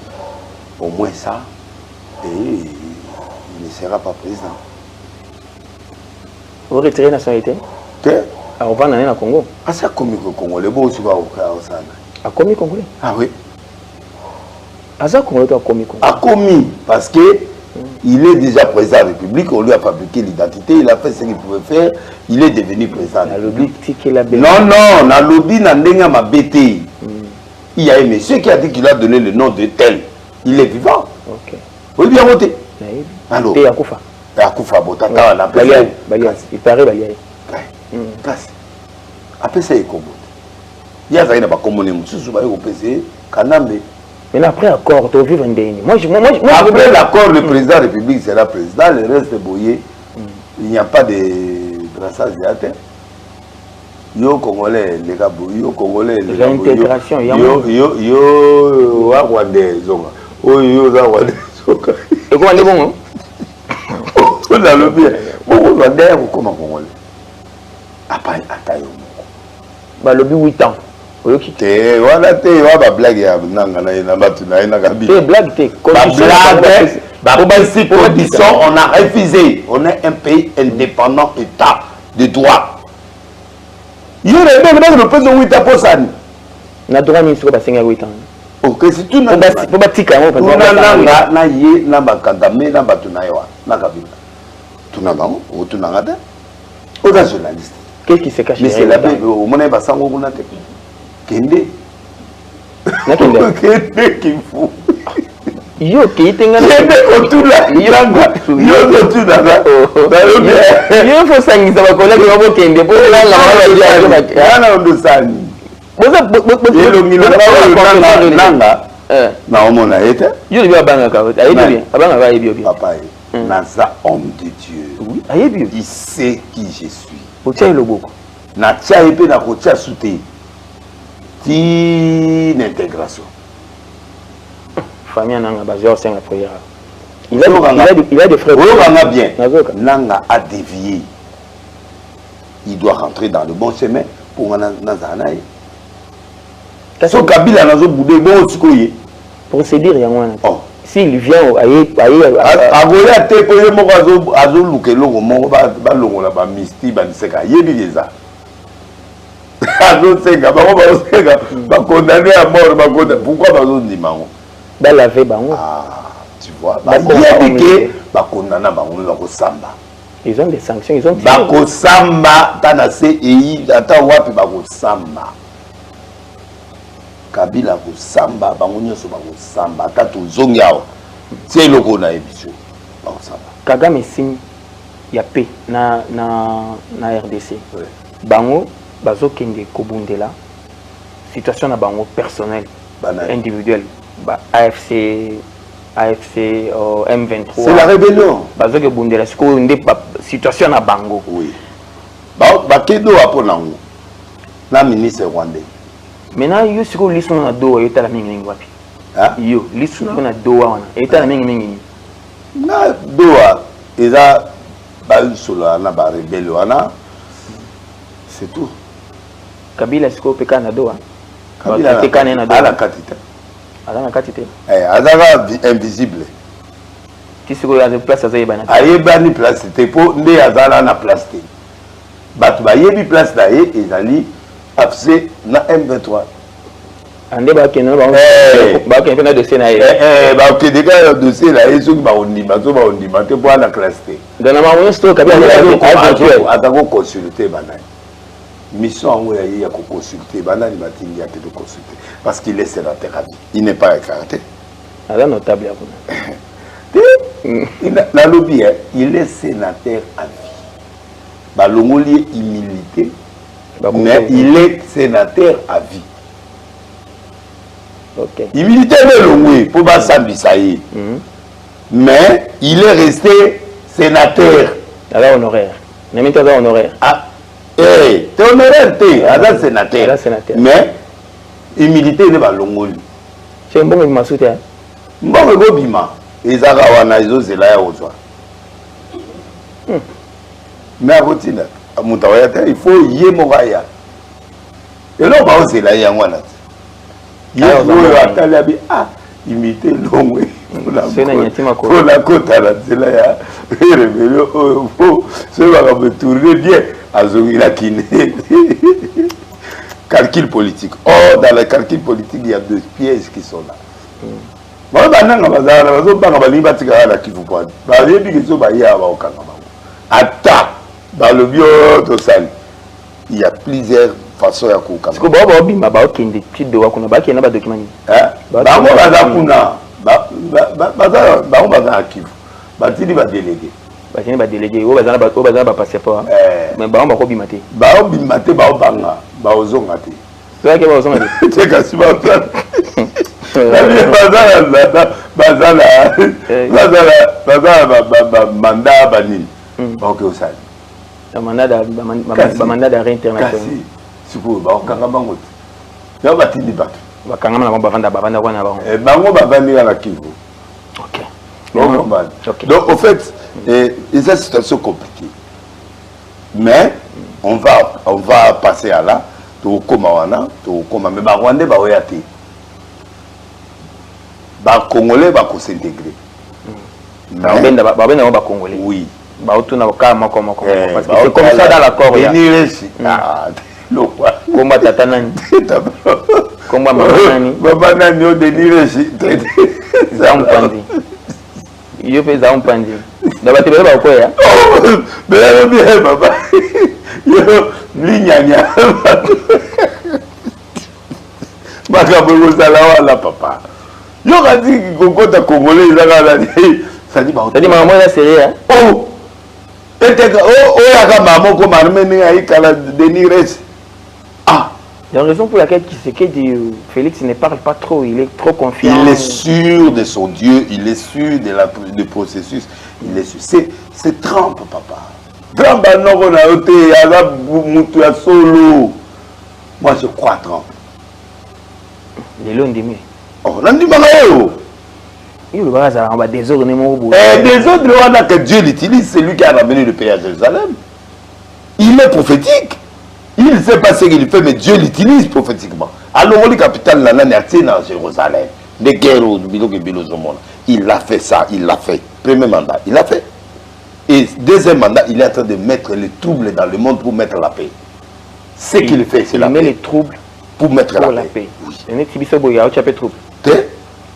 Au moins ça. Et il ne sera pas président. Vous retirez la nationalité? Que? On va aller au Congo. Ah, c'est comme le Congo. Le beau, tu vas au Sana. A commis Congolais? Ah oui. Aza Congolais a commis Congolais. A commis, parce que il est déjà président de la République, on lui a fabriqué l'identité, il a fait ce qu'il pouvait faire, il est devenu président de la République. Non, non, na lobby na ndenga mabete. Il y a un monsieur qui a dit qu'il a donné le nom de tel. Il est vivant. Ok. Oui, bien voté. Alors. Et Akoufa. Akoufa, Botata, la personne. Il paraît Baliaï. Place. Après ça, il est comme il y a des communes qui sont au PC, Kanambe. Mais après accord, tu vas vivre en déni. Après l'accord, le président de la République sera président, le reste est boyé. Il n'y a pas de brassage de la terre. Yo Congolais, les gars, yo Congolais, les gars. L'intégration, yo Rwandais, zonga. Yo Rwandais, zonga. Et comment est bon? On a le bien. Beaucoup Rwandais, comment Congolais? Après, attends. Bah, le 8 ans. Te wana te wa blague ya nanga na batu na ina kabila. Te blague te condition on a refusé. On est un pays indépendant, état de droit. Il y a le président 8 ans pour ça. Na droit ministre ba 8 ans. OK, c'est tout na batika mo nanga na ye na bakadame na batu na yo na kabila. Tuna bango, o tuna ngata. Aux journalistes. Qu'est-ce qui se cache derrière? Mais c'est là au mona ba sango kuna te. Kende. Kende qui fou. Yo qui tenga Kende kotula yanga. Yo kotula na. Yo faut sangisa ba collègue ba kende pour la la na ndo sani. Yo ngila na nanga. Na omona ete. Yo bi abanga ka. Ayebi bien. Abanga ba ayebi bien. Papa naza homme de Dieu. Oui, ayebi. Il sait qui je suis. Otia loboko. Na tia epé na kotia souté. L'intégration. Famille Nanga Bazio c'est un prière. Il a des frères. Nanga bien. Nanga a dévié. Il doit rentrer dans le bon chemin pour Nazanaï. So Kabila nazo boudé bon sikoye. Procédure yango. S'il vient à Goya te ko yemo azo lukelo mo ba longola ba misti ba niseka yebi déjà. Condamné à mort, pourquoi dans la vie, tu vois, ils ont des sanctions, ils ont Bako Samba, Tanase et Atawapi Bako Samba. Kabila Bako Samba, Bangonio Bako Samba, Tato Zongyao. C'est le Rona émission. Bako Samba. Kagame signe, il y a paix na RDC. Bango. Bazo kende kobundela situation na bango personnel individuel AFC M23 c'est la rébellion bazo ke bundela siko nde situation na bango oui ba kedo aponango na ministre rwandais maintenant yo siko lisu na do yo tala mingi mingi wapi yo lisu na do wana yo tala mingi mingi na doa eza ba solo na ba rebellion wana c'est tout. Kabila siko peka na doa. Kabila peka na doa. Ala katita. Ala na katite. Azaka invisible. Ti siko ya place azaye bana. Ayeba ni place te po nde azala na place te. Batu ba yebi place na ye ezali afse na M23. Ande ba kenno ba kenno na dossier na ye. Ba ke deka dossier na ye soki ba ondima te po na classe te. Dans la maman sto Kabila azako consulter bana. Mission en il y a consulter, banani matingi a de consulter parce qu'il est sénateur à vie. Il n'est pas écarté. Alors notable la lobby, il est sénateur à vie. Balongoli humilité, mais il est sénateur à vie. Ok. Humilité est longue pour Bassambi Saï. Mais il est resté sénateur. Alors honoraire. N'est pas honoraire. Eh, tu es honoraire, tu es sénateur. Mais, humilité n'est pas longue. C'est un bon bima soutien. Bon bima. ezaka wana ezozela ya kozwa mais akotina moto akoya te il faut ye moko aya eloko baozela ye yango wana te ye oyo atali abi imite longwe mpona kota na nzela ya rébellion oyo po soki bakambo tourne bien azongila kine calcul politique. Or, dans le calcul politique, il y a deux pièges qui sont là. Dans le bio, il y a plusieurs façons de couper. Parce que Bobo Bimba ba okende petit doigt qu'on a ba qui na ba document. Ba mo baza kuna ba baza archive. Ba tili ba délégué. Ba tili ba délégué o baza ba passeport. Mais ba ko bimate. Ba bimate ba banga ba ozonga te. C'est que ba ozonga te. C'est kasi ba bazala mandat banini. OK osali. Mandat d'arrêt international. Sikoyo bakanga bango te ya batindi bato bakanga na bavanda wana bango bango bavandi na Kivu. OK. Donc au fait c'est une situation compliquée, mais on va passer à là to koma wana to koma mais ba Rwandais ba oya te ba Congolais ba ko s'intégrer ba benda ba Congolais oui ba otuna ka moko parce que c'est comme ça dans l'accord ya Komba tata nani Komba mama nani baba nani o denire za mpandi yo pe za mpandi da bati beba ko ya beba baba yo linyanya baka bogo sala wala papa yo kati kokota congolais ezaka na sadi maman ya sérieux oh eteka oh yaka maman ko marmene ay kala denire. Il y a une raison pour laquelle Félix ne parle pas trop, il est trop confiant. Il est sûr de son Dieu, il est sûr du processus, il est sûr. C'est Trump, papa. Trump, moi je crois à Trump. Il est loin de moi. Oh, on a dit Manayo. Il va avoir des ordres des ordres que Dieu l'utilise, c'est lui qui a ramené le pays à Jérusalem. Il est prophétique. Il ne sait pas ce qu'il fait, mais Dieu l'utilise prophétiquement. Alors, le capital est dans Jérusalem. Les guerres, il a fait ça, il l'a fait. Premier mandat, il l'a fait. Et deuxième mandat, il est en train de mettre les troubles dans le monde pour mettre la paix. Ce qu'il fait, c'est la paix. Il met les troubles pour mettre la paix. Oui. Mais troubles.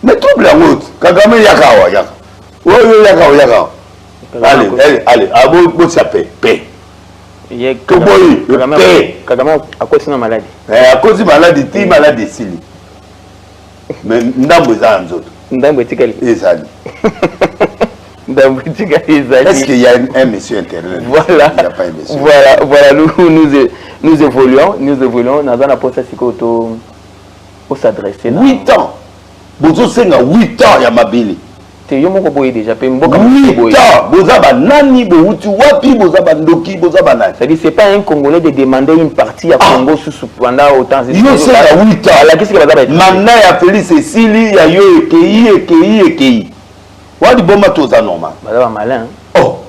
Mais troubles en route. Kagame yakawa, yakawa. Allez, paix. Kagame à cause de la maladie. À cause de la maladie, tu es malade ici. Mais ndambo za nzoto. Ndambo etikali. Ezali. Ndambo etikali ezali. Est-ce qu'il y a un monsieur internet? Voilà. Il n'y a pas un monsieur. Voilà, nous évoluons dans un approche pour s'adresser. 8 ans. Bozo senga 8 ans ya mabili. C'est yo moko boye déjà pe mboka 8 ans. Bozaba nani bouti wapi bozaba ndoki bozaba nani. C'est-à-dire c'est pas un Congolais de demander une partie à Congo sous pendant autant de temps. Yo senga 8 ans. La qu'est-ce que bazaba être? Mana ya Félix Cécile ya yo ekei. Wadi bomba toza normal. Bazaba malin. Oh.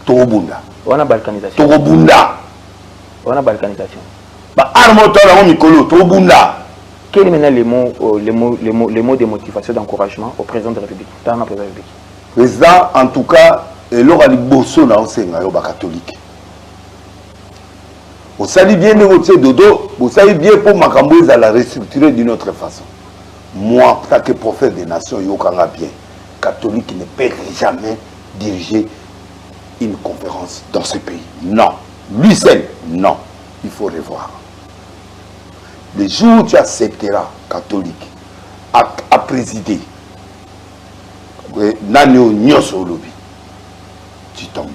Tobunda. On a balkanisation. On a balkanisation. Ba armo to la mikolo tobunda. Quels sont les mots de motivation, d'encouragement au président de la République? Président, en tout cas, il aura les bossons dans le catholique. Vous savez bien négocier dodo, vous savez bien pour Macambouze à la restructurer d'une autre façon. Moi, en tant que prophète des nations, Yokanga bien, catholique ne peut jamais diriger une conférence dans ce pays. Non. Lui seul, non. Il faut revoir. Le jour où tu accepteras, catholique, à présider, tu tombes.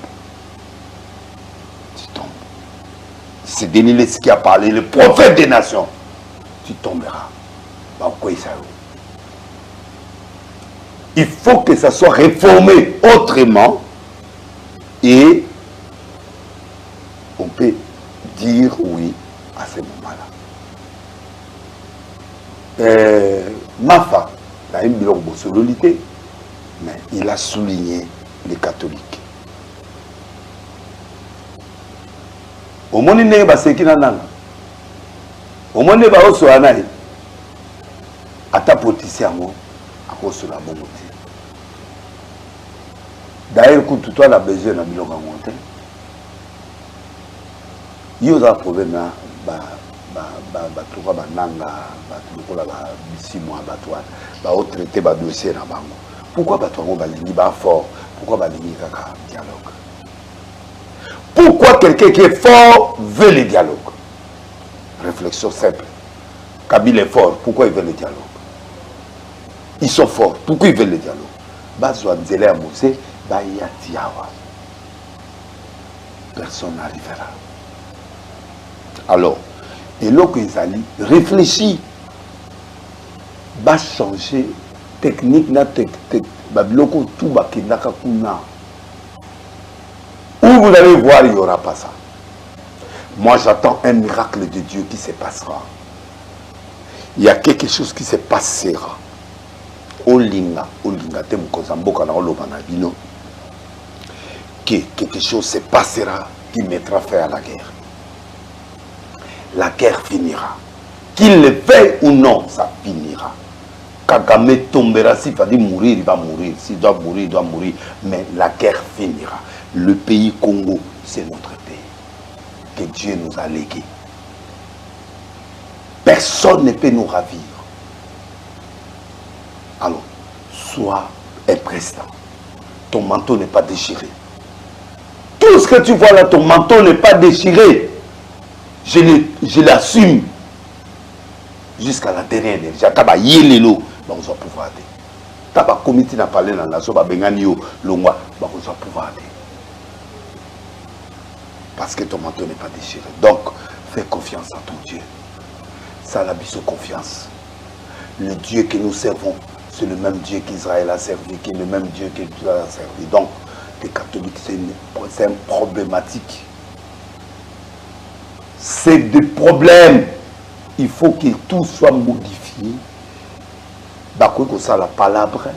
C'est Denis qui a parlé, le prophète des nations. Tu tomberas. Il faut que ça soit réformé autrement et on peut dire oui à ce moment-là. Mafa, la une biloko bosololité, il a souligné les catholiques. Au monde n'est pas ce qu'il a nan. Au monde n'est pas au soanaï. À ta potissier à moi, à cause de la bonne. D'ailleurs, quand toi la besoin de la monter, il y a un problème là, tu vois, traiter le dossier dans bango. Pourquoi tu as fort? Pourquoi tu as dialogue? Pourquoi quelqu'un qui est fort veut le dialogue? Réflexion simple. Kabila est fort, pourquoi il veut le dialogue? Ils sont forts, pourquoi ils veulent le dialogue? Personne n'arrivera. Alors, et là qu'ils allaient réfléchir, va changer technique na tout où vous allez voir, il n'y aura pas ça. Moi, j'attends un miracle de Dieu qui se passera. Il y a quelque chose qui se passera. Olinga te mukozamboka na oloba na bino. Que quelque chose se passera qui mettra fin à la guerre. La guerre finira. Qu'il le veuille ou non, ça finira. Kagame tombera, s'il faut mourir, il va mourir. S'il doit mourir, il doit mourir. Mais la guerre finira. Le pays Congo, c'est notre pays. Que Dieu nous a légué. Personne ne peut nous ravir. Alors, sois un président. Ton manteau n'est pas déchiré. Tout ce que tu vois là, ton manteau n'est pas déchiré. Je l'assume. Jusqu'à la dernière énergie. Taba yelelo, bah on va pouvoir aider. Taba comité n'a parlé dans la soba benganio longwa, bah on va pouvoir aider. Parce que ton manteau n'est pas déchiré. Donc, fais confiance à ton Dieu. Ça la bise confiance. Le Dieu que nous servons, c'est le même Dieu qu'Israël a servi, qui est le même Dieu qu'Israël a servi. Donc, les catholiques, c'est une problématique. C'est des problèmes. Il faut que tout soit modifié. Ça la palabre,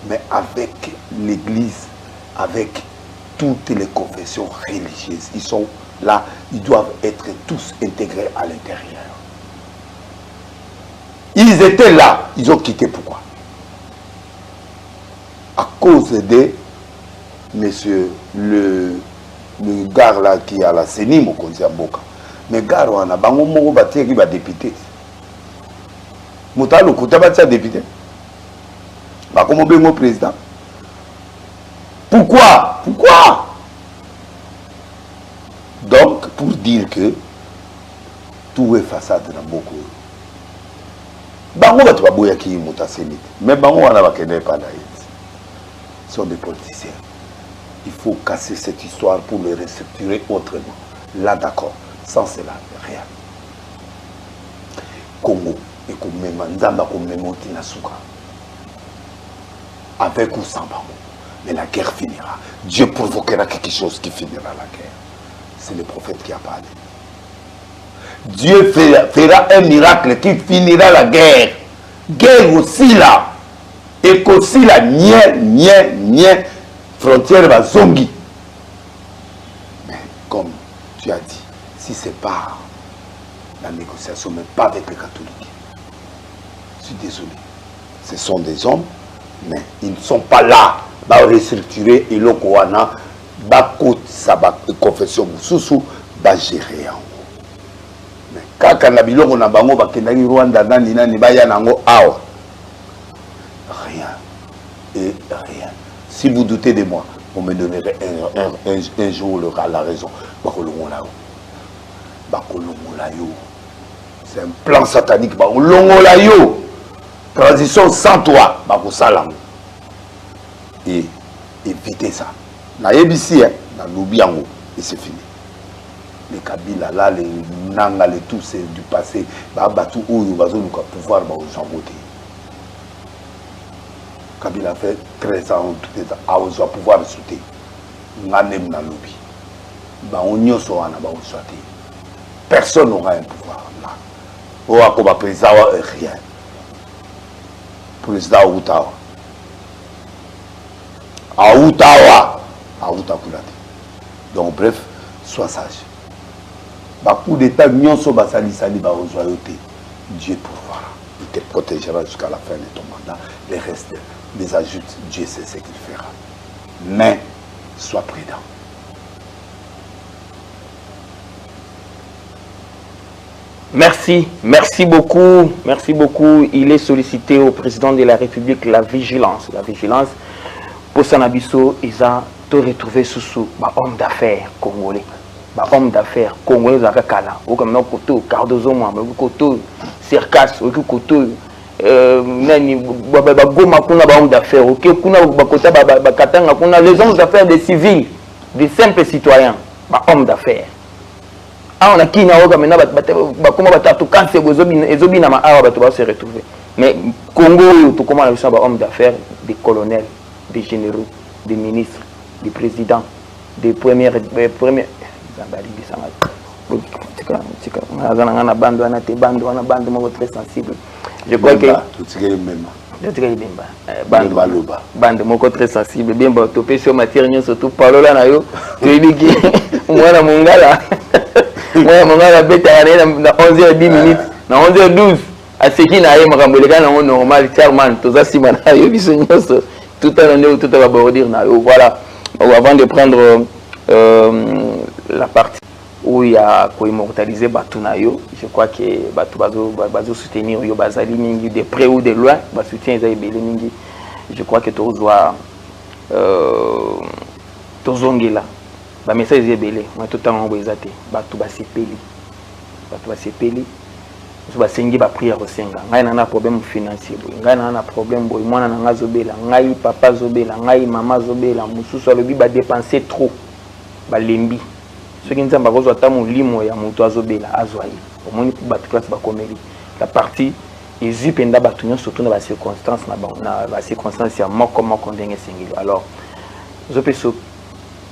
mais avec l'Église, avec toutes les confessions religieuses. Ils sont là, ils doivent être tous intégrés à l'intérieur. Ils étaient là, ils ont quitté. Pourquoi? À cause de monsieur le gars là qui a la CENI, Mokonzi Mboka. Mais gars, on a bango moko batie qui va député. Moutalo kouta batia député. Bah comment bengo président? Pourquoi? Pourquoi? Donc, pour dire que tout est façade dans beaucoup. Bango batu baboya ki mouta sénite. Mais bango wana bakene pas là. Ce sont des politiciens. Il faut casser cette histoire pour le restructurer autrement. Là, d'accord. Sans cela, rien. Congo, et comme Nzamba, comme Motina Souka. Avec ou sans Bango. Mais la guerre finira. Dieu provoquera quelque chose qui finira la guerre. C'est le prophète qui a parlé. Dieu fera un miracle qui finira la guerre. Guerre aussi là. Et qu'aussi la nye, frontière va zongi. Mais comme tu as dit, si c'est pas la négociation, mais pas avec les catholiques. Je suis désolé. Ce sont des hommes, mais ils ne sont pas là. Ils vont restructurer et le Kowana, sa confession, sous va gérer en haut. Mais quand on a bango bakendaki Rwanda nani baya nango awa. Rien. Et rien. Si vous doutez de moi, vous me donnerez un jour la raison. C'est un plan satanique. Transition sans toi. Et évitez ça. Na yebisi, na Lubiango, et c'est fini. Les Kabila là, les Nanga, les tout, c'est du passé. Batou ou Yubazo, nous pouvoir s'en voter. Kabila a fait 13 ans, à pouvoir sauter. Nanem na lobby. Personne n'aura un pouvoir là. Ou à quoi président rien. Président Outawa. Aoutawa. Aoutakulate. Donc bref, sois sage. Bah coup d'état nyonso basali sali ba ozoyote. Dieu pourvoira. Il te protégera jusqu'à la fin de ton mandat. Les restes, les ajoutes, Dieu sait ce qu'il fera. Mais sois prudent. Merci, merci beaucoup, merci beaucoup. Il est sollicité au président de la République la vigilance. La vigilance, pour Sanabiso, ils ont tout retrouvé sous homme d'affaires congolais. Homme d'affaires congolais, ils ont kala. Ou comme non koto, Cardozo moi, koto, Cercas, ou koto, nani, goma kuna homme d'affaires. Ok, kuna bakota bakatanga kuna les hommes d'affaires des civils, des simples citoyens, homme d'affaires. On a qui n'a pas maintenant comment batatu quand c'est ezobi na maawa bato ba se retrouver mais Congo tout comment la ba homme d'affaires des colonels des généraux des ministres des présidents des premiers zambali bisanga tika na bando na te bando na bando mo très sensible je crois que tout ce qui est même bande moko très sensible bien ba topé sur matière surtout palola na yo to ibiki mwana mongala moi mon gars bête na 11h10 minutes na 11h12 à ce qui na yema kamboleka na normal chairman to za simana yo biso nyoso tout à l'année tout à aborder na yo voilà avant de prendre la partie où il y a quoi immortaliser batuna yo je crois que batu bazo soutenir yo bazali mingi de près ou de loin ba soutien za ebele mingi je crois que to doit to zongela ba message ebele moi tout temps on ezate batu ba sepeli so ba sengi ba prière osenga ngai na problème financier boy ngai na problème boy mwana na nga zobela ngai papa zobela ngai mama zobela mususu alobi ba dépenser trop ba lembi ce qui nzamba kozwa ta molimo ya mutu azobela azwai omoni batu classe ba komeli la partie ezipenda batu nyo surtout na ba circonstances na ba circonstances ya moko ndenge sengeli alors je peux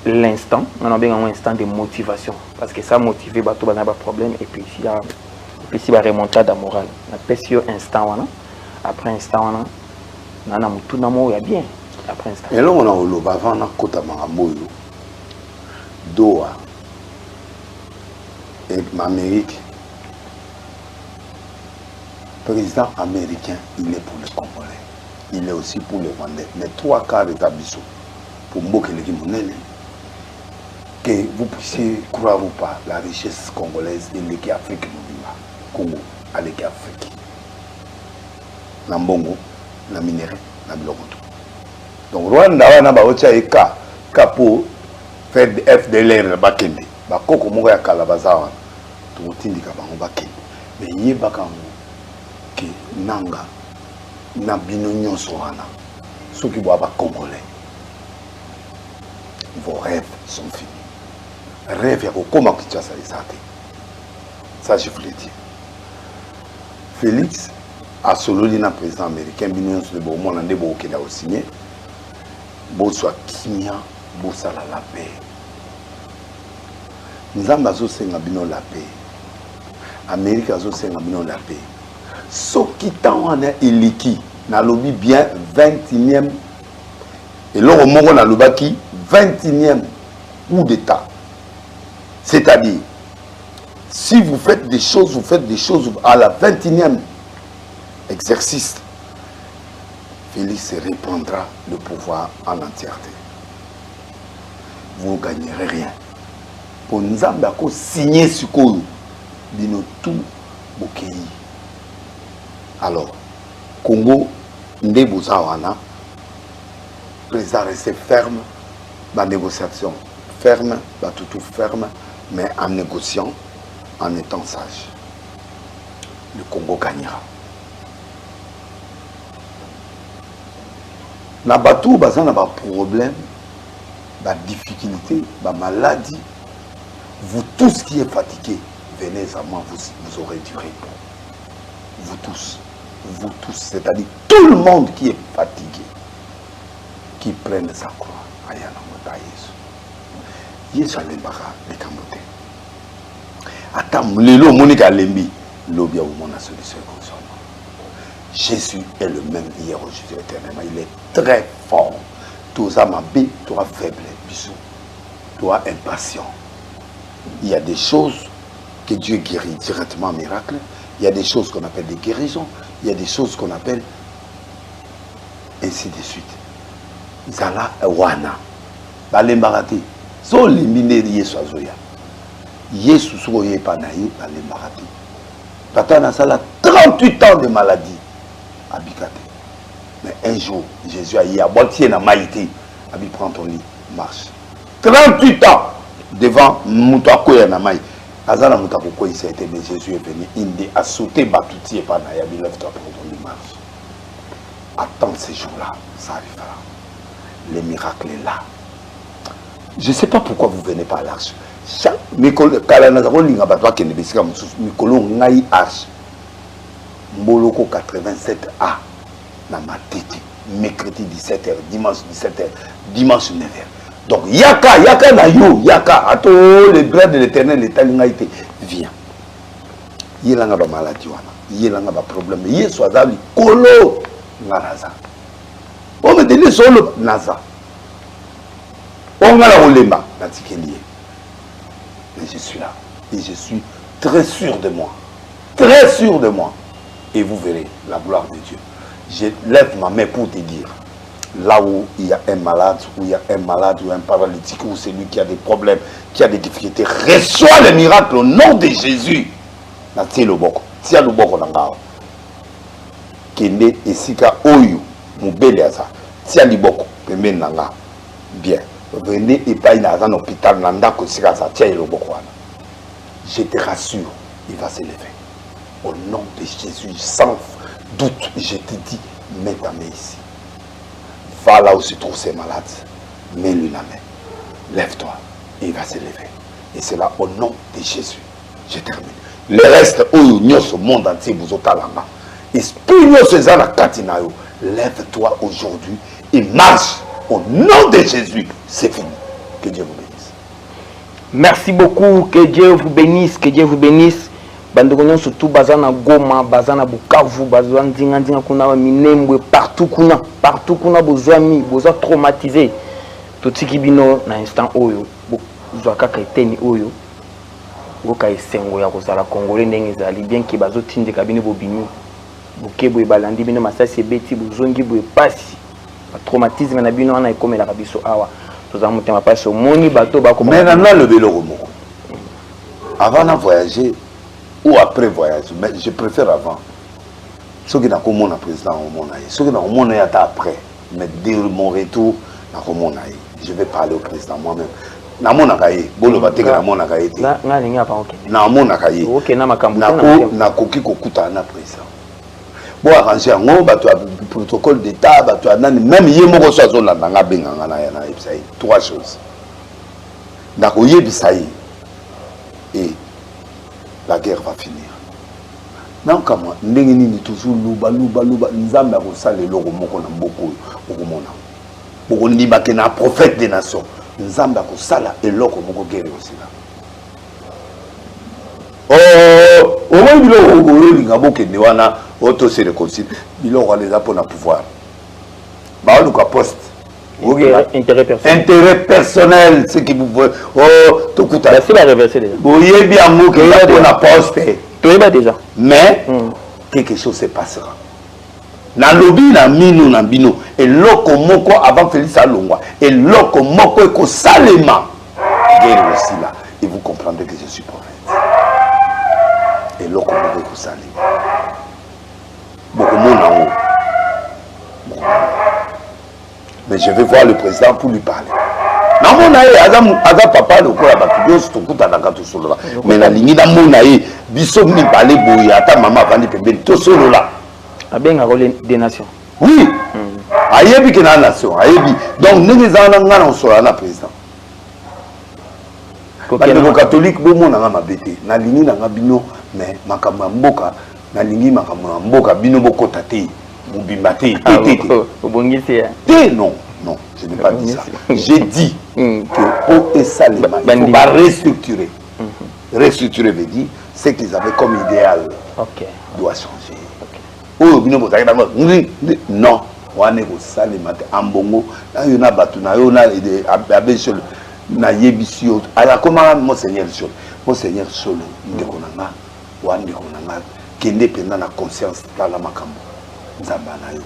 l'instant, on a bien un instant de motivation parce que ça motive bateau pas problème et puis il y a la remontade morale on appelle sur instant après instant on a tout namo ya bien après instant et là on a au avant na kota mangamboyo Doha et l'Amérique président américain il est pour les Congolais il est aussi pour les Rwandais mais 3/4 d'État biso pour mboka les monene que vous puissiez croire ou pas la richesse congolaise et l'équipe Afrique Congo à l'équipe Afrique na mbongo na minerai na bilokoto donc Rwanda wana ba otia eka kapo faire FDLR na bakende bakoko moko ya kala bazawa to tindika bango bakende mais yebaka ngo ke nanga na bino nyonso wana soki bo ba congolais vos rêves sont finis. Rêve ya kokoma Kinshasa ezate. Ça je vous le dis. Félix a sololi na président américain bino sur le bon na ndebo okenda o signer. Bo soit kimia, bo sala la paix. Nzamba zo senga bino la paix. Amérique zo senga bino la paix. Soki tawana eliki na lobi bien 21e et l'on moko na lobaki 21e coup d'état. C'est-à-dire, si vous faites des choses à la 21e exercice, Félix reprendra le pouvoir en entièreté. Vous ne gagnerez rien. Pour nous signer ce code, nous tout Bokei. Alors, Congo, Ndebozawana, président resté ferme dans la négociation. Ferme, tout ferme, mais en négociant, en étant sage. Le Congo gagnera. Na batou, bazan na ba problème, ba difficulté, ba maladie. Vous tous qui êtes fatigués, venez à moi, vous aurez du repos. Vous tous, c'est-à-dire tout le monde qui est fatigué, qui prenne sa croix. Ayana Mota Yesu. Yesu alembaka likambote. Ata lelo monika lembi, lobia ou mona solution comme ça. Jésus est le même hier, aujourd'hui, éternellement. Il est très fort. Tous à ma bé, toi faible, bisou. Toi impatient. Il y a des choses que Dieu guérit directement en miracle. Il y a des choses qu'on appelle des guérisons. Il y a des choses qu'on appelle ainsi de suite. Zala wana. Balembarati. So limine Yesu azoya. Yesu soye panaye balembarati. Tata na sala 38 ans de maladie. Abikate. Mais un jour, Jésus a dit, aboitié na maïté. Abi prends ton lit, marche. 38 ans devant Moutakoya na maï. Azala Moutakoya, il été, mais Jésus est venu. Il a sauté Batouti et Panaï. Abi lève-toi, prends ton lit, marche. Attends ces jours-là, ça arrivera. Le miracle est là. Je ne sais pas pourquoi vous ne venez pas à l'arche. Mboloko 87A na matete, mercredi 17h, dimanche 17h, dimanche 9h. Donc yaka na yo, yaka ato le bras de l'Éternel est alingaité. Viens. Yelanga ba maladie wana, yelanga ba problème, yeso azali kolo ngaraza. On me donne solo naza. On va la olemba na tikelier. Mais je suis là et je suis très sûr de moi. Très sûr de moi. Et vous verrez la gloire de Dieu. Je lève ma main pour te dire, là où il y a un malade, où il y a un malade, ou un paralytique, ou celui qui a des problèmes, qui a des difficultés, reçois le miracle au nom de Jésus. Tia le boko nangao. Kende esika oyo, mubele asa. Tia li boko, pembe nanga. Bien. Venez et pas dans un hôpital, nanda ko sika sa tia le boko wana. Je te rassure, il va se lever. Au nom de Jésus, sans doute, je te dis, mets ta main ici. Va là où se trouvent ces malades. Mets-lui la main. Lève-toi. Et il va se lever. Et c'est là, au nom de Jésus. Je termine. Le reste, où nous sommes au monde entier, vous êtes là. Esprit, nous sommes là, Katinayo. Lève-toi aujourd'hui et marche. Au nom de Jésus, c'est fini. Que Dieu vous bénisse. Merci beaucoup. Que Dieu vous bénisse. Que Dieu vous bénisse. Bandongo surtout bazana Goma, bazana Bukavu, bazana Ndinga kuna Minembwe, partout kuna bozwami, boza traumatisé. Tout ce qui bino na instant oyo, bozwa kaka eteni oyo. Boka esengo ya kozala congolais ndenge ezali bien ki bazo tinde kabine bobini. Bokebo ebalandi bino masasi ebeti bozongi bo epasi. Ba traumatisme na bino ana ekomela kabiso awa. Toza mutema pasi omoni bato ba mais nana le beloko moko. Avant de voyager ou après voyage, mais je préfère avant. Ce qui n'a pas mon président au monde, ce qui n'a pas mon après, mais dès mon retour, je vais parler au président moi-même. Na mon akaye, bolo bateka na mon akaye. Na linga pa ok. Na mon akaye. Ok na makambo. Na koki kokuta na président. Bon arranger ngo bato protocole d'état, bato nani même yemo ko so zona nga benga na ya na epsai. Trois choses. Na ko yebisai et la guerre va finir. Non, comme nous toujours luba nzamba ko sale loko moko na mboko okomona. Boko ndima ke na prophète des nations. Nzamba ko sala eloko moko guerre aussi là. Oh, au moins biloko linga boke ne wana auto se réconcilie. Biloko les a pour na pouvoir. Ba luka poste. Intérêt personnel, ce qui vous veut. Oh, tout coûte à la reverser déjà. Vous voyez bien, vous qui a pour la poste. Déjà. Mais, quelque chose se passera. Na lobby, na mino, na bino. Et loko moko avant Félix Alongwa. Et loko moko eko salema. Guerre aussi là. Et vous comprendrez que je suis prophète. Et loko moko eko salema. Beaucoup de monde en haut. Mais je vais voir le président pour lui parler. Na mona ye aza papa le kola batudos to kuta na kato solo la. Mais na lingi na mona ye biso mi balé boya ata mama vandi pembe to solo la. Abenga rôle des nations. Oui. Ayebi ke na nation, ayebi. Donc ndenge zana ngana solo na président. Le catholique bo mona nga mabete. Na lingi na ngabino mais makambo mboka na lingi makambo mboka bino bokota te. Non, non, je n'ai pas dit ça. J'ai dit que O et Salema, il faut pas restructurer. Restructurer veut dire ce qu'ils avaient comme idéal doit changer. Non, wana ko salima te ambongo na yo na batu na yo na abesol na yebisio ala koma monseigneur solo ndeko nanga wana ndeko nanga kende penda na conscience tala makambo nzamba na yo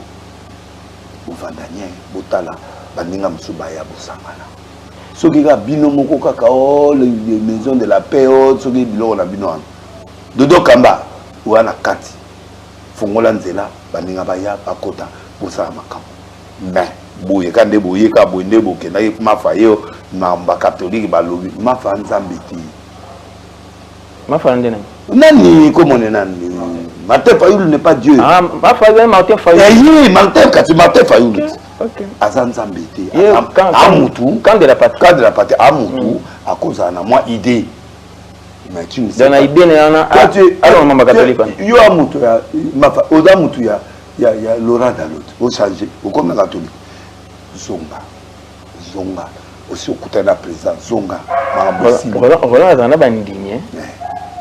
bovandanye botala baninga musuba ya bosangana soki ka bino moko kaka les maisons de la paix soki biloko na bino wana dodo kamba wana kati fongola nzela baninga baya bakota bosala makambo mais boye kande boye ka bonde bokenda ye mafa yo na ba catholique balobi mafa nzambe ti mafa ndena nani komone nani Martin Fayulu n'est pas Dieu. Ah, Martin Fayulu. Oui, Martin Fayulu. Ok. Azan Zambété. Amutu. Quand de la patrie. Quand de la patrie. Amutu. À cause de moi idée. Mais tu ne sais pas. Dans la idée, alors on m'a catholique. Yo Amutu ya. Oda Amutu ya. Il y a Laurent Dalot. Au changer. Au comme la catholique. Zonga. Aussi au côté de la présence. Zonga. Roland Azana Bandigné.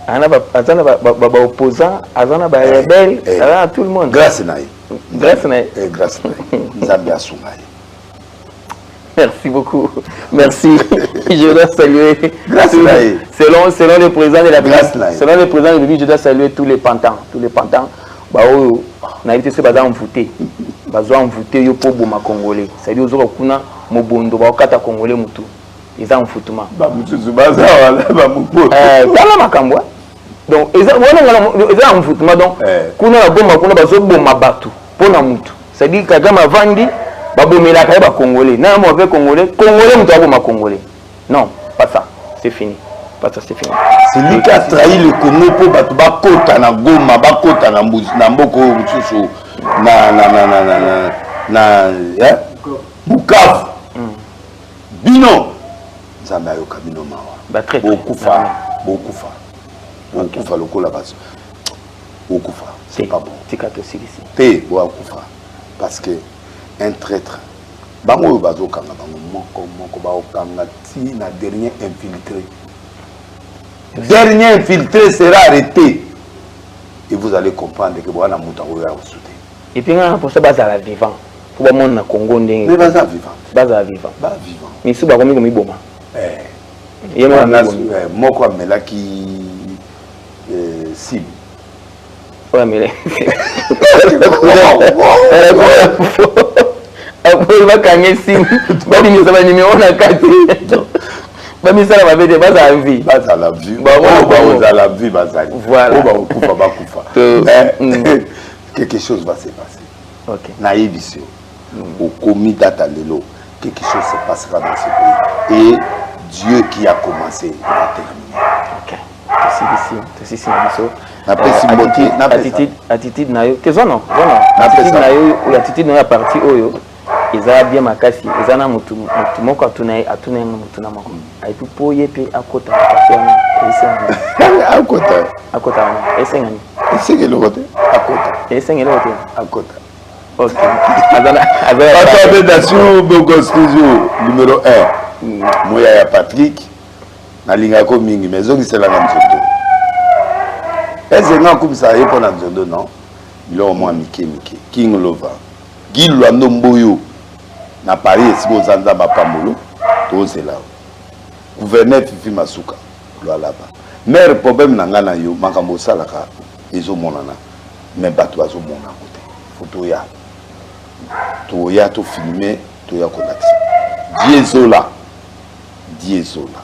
Azana ba opposant, Azana ba rebelle, Azana tout le monde. Grâce naïe. Grâce naïe. Grâce naïe. Zambia Soumaï. Merci beaucoup. Merci. Je dois saluer. Grâce naïe. Selon le président de la Grâce République, selon le président de la République, je dois saluer tous les pantans. Tous les pantans. Bah oh, na été ce bazar envoûté. Bazar envoûté yo pour boma congolais. C'est-à-dire aux autres kuna mobondo ba okata congolais mutu. Ils ont envoûtement. Ba mutu bazar wala ba mupo. Kala makambo. Donc ils ont envoûtement donc kuna la bomba kuna bazo boma batu pona mutu. C'est-à-dire kagama vandi ba bomela ka ba congolais. Na mo avec congolais mutu aboma congolais. Non, pas ça. C'est fini. Pas ça, c'est fini. C'est lui qui a trahi le Congo pour battre Bakota na Goma, Bakota na Mboko Mutsusu na Bukavu. Bino Nzambe ayoka bino mawa. Bokufa lokola baso. Bokufa, c'est pas bon. Te bokufa parce que un traître bango bazo kanga bango moko ba okanga ti na dernier infiltré. Dernier infiltré sera arrêté. Et vous allez comprendre que vous avez un soutien. Et puis, pour ça, c'est la vivant. Pour le monde, Congo, mais c'est vivant. C'est vivant. Mais c'est pas comme il bon. Il y a moi comme là qui cible. Ouais, mais après, il va gagner cible. Il va numéro on a 4. Même ça va être bas à la vie. Bas à la vie. Voilà. Quelque chose va se passer. Ok. Naïbissio. Au commis data lelo, quelque chose se passera dans ce pays. Et Dieu qui a commencé va terminer. Ok. C'est ici. Attitude na yo. Qu'est-ce non? Attitude na yo ou attitude na partie oyo. Ils ont bien ma casse, ils ont mutu moko atuna mutu na moko. Aipu poye pe akota akona esengani. Akota esengani. Esengelo kote akota. Esengelo kote akota. OK. Attention Bogoskuzo numéro 1. Moya ya Patrick na linga ko mingi mezo ki sela na nzoto. Ezenga kubisa yepo na nzondo non. Bilo mo mike. King Lova. Gilwa ndomboyo. Na Paris esiko zanza bapamolo to zela gouverneur Fifi Masuka lo alaba maire problème na ngana yo makambo salaka ezo monana mais bato bazo mona kote photo ya to filmer to ya konati Diezola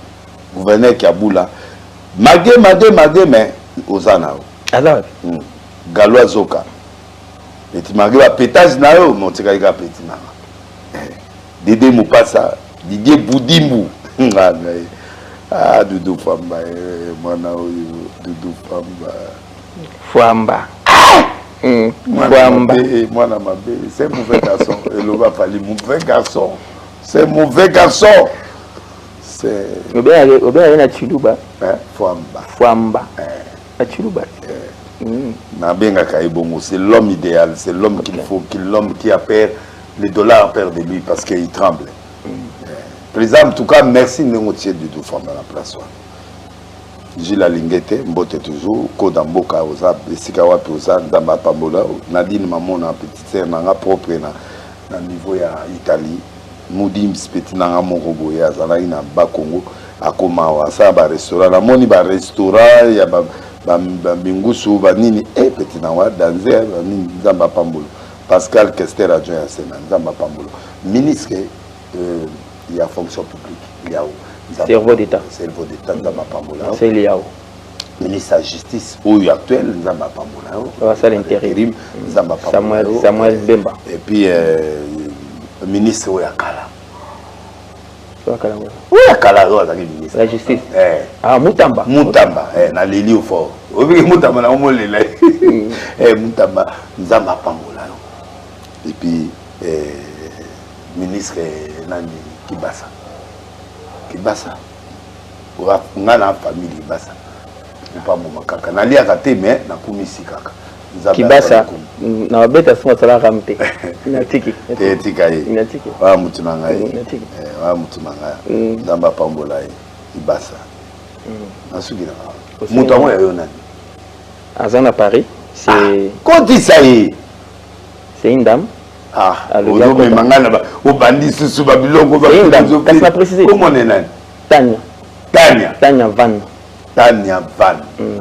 gouverneur Kiabula mage mais ozana alors Galois Zoka petit mage ba pétage na yo montika ika petit na Dédé Moupassa, Didier Boudimou. Ah, Doudou Famba, Doudou Famba. Moi, c'est mauvais garçon. Il va falloir mauvais garçon. C'est mauvais garçon. C'est. Bien, il y a Chiluba. Famba. Chiluba. C'est l'homme idéal, c'est l'homme qu'il faut, l'homme qui a peur. Les dollars perdent de lui parce qu'il tremble. Président, en tout cas, merci de nous tirer du tout fond dans la place. Gilles Alingete, Mbote toujours, Kodamboka, Oza, Sikawa, Oza, Ndamba Pambola, Nadine Mamona, petite sœur, Nanga propre, na niveau ya Italie Moudi Petit nanga moko boye azalaki na ba Congo akoma wa sa ba restaurant la moni ba restaurant ya ba bingusu ba nini Petit na wa danser ba nini nzamba pambolo Pascal Kester adjoint à Sénat nzamba pambolo ministre il y a fonction publique il y a cerveau d'état nzamba pambolo c'est liao ministre de la justice ou actuel nzamba pambolo ça l'intérim nzamba pambolo Samuel Bemba et puis ministre Oyakala. Oyakala, ministre. La justice. Ah, Moutamba. Moutamba, na leli au fort. Obi Moutamba na omo lela. Moutamba nzamba pambola. Et puis ministre nani Kibasa. Kibasa. Ora ngana famille Kibasa. Pas mon kaka. Na lia kate mais na kumisi kaka. Kibasa na beta sima sala ramte inatiki inatiki wa mutu nangai wa mutu nangai nzamba pambola Kibasa nasugira mutu amwe yo nani azana Paris c'est koti ça y c'est une dame ozo me mangana ba obandi susu ba bilongo ba c'est une dame kasi na préciser comment est nani Tanya Van Tanya Van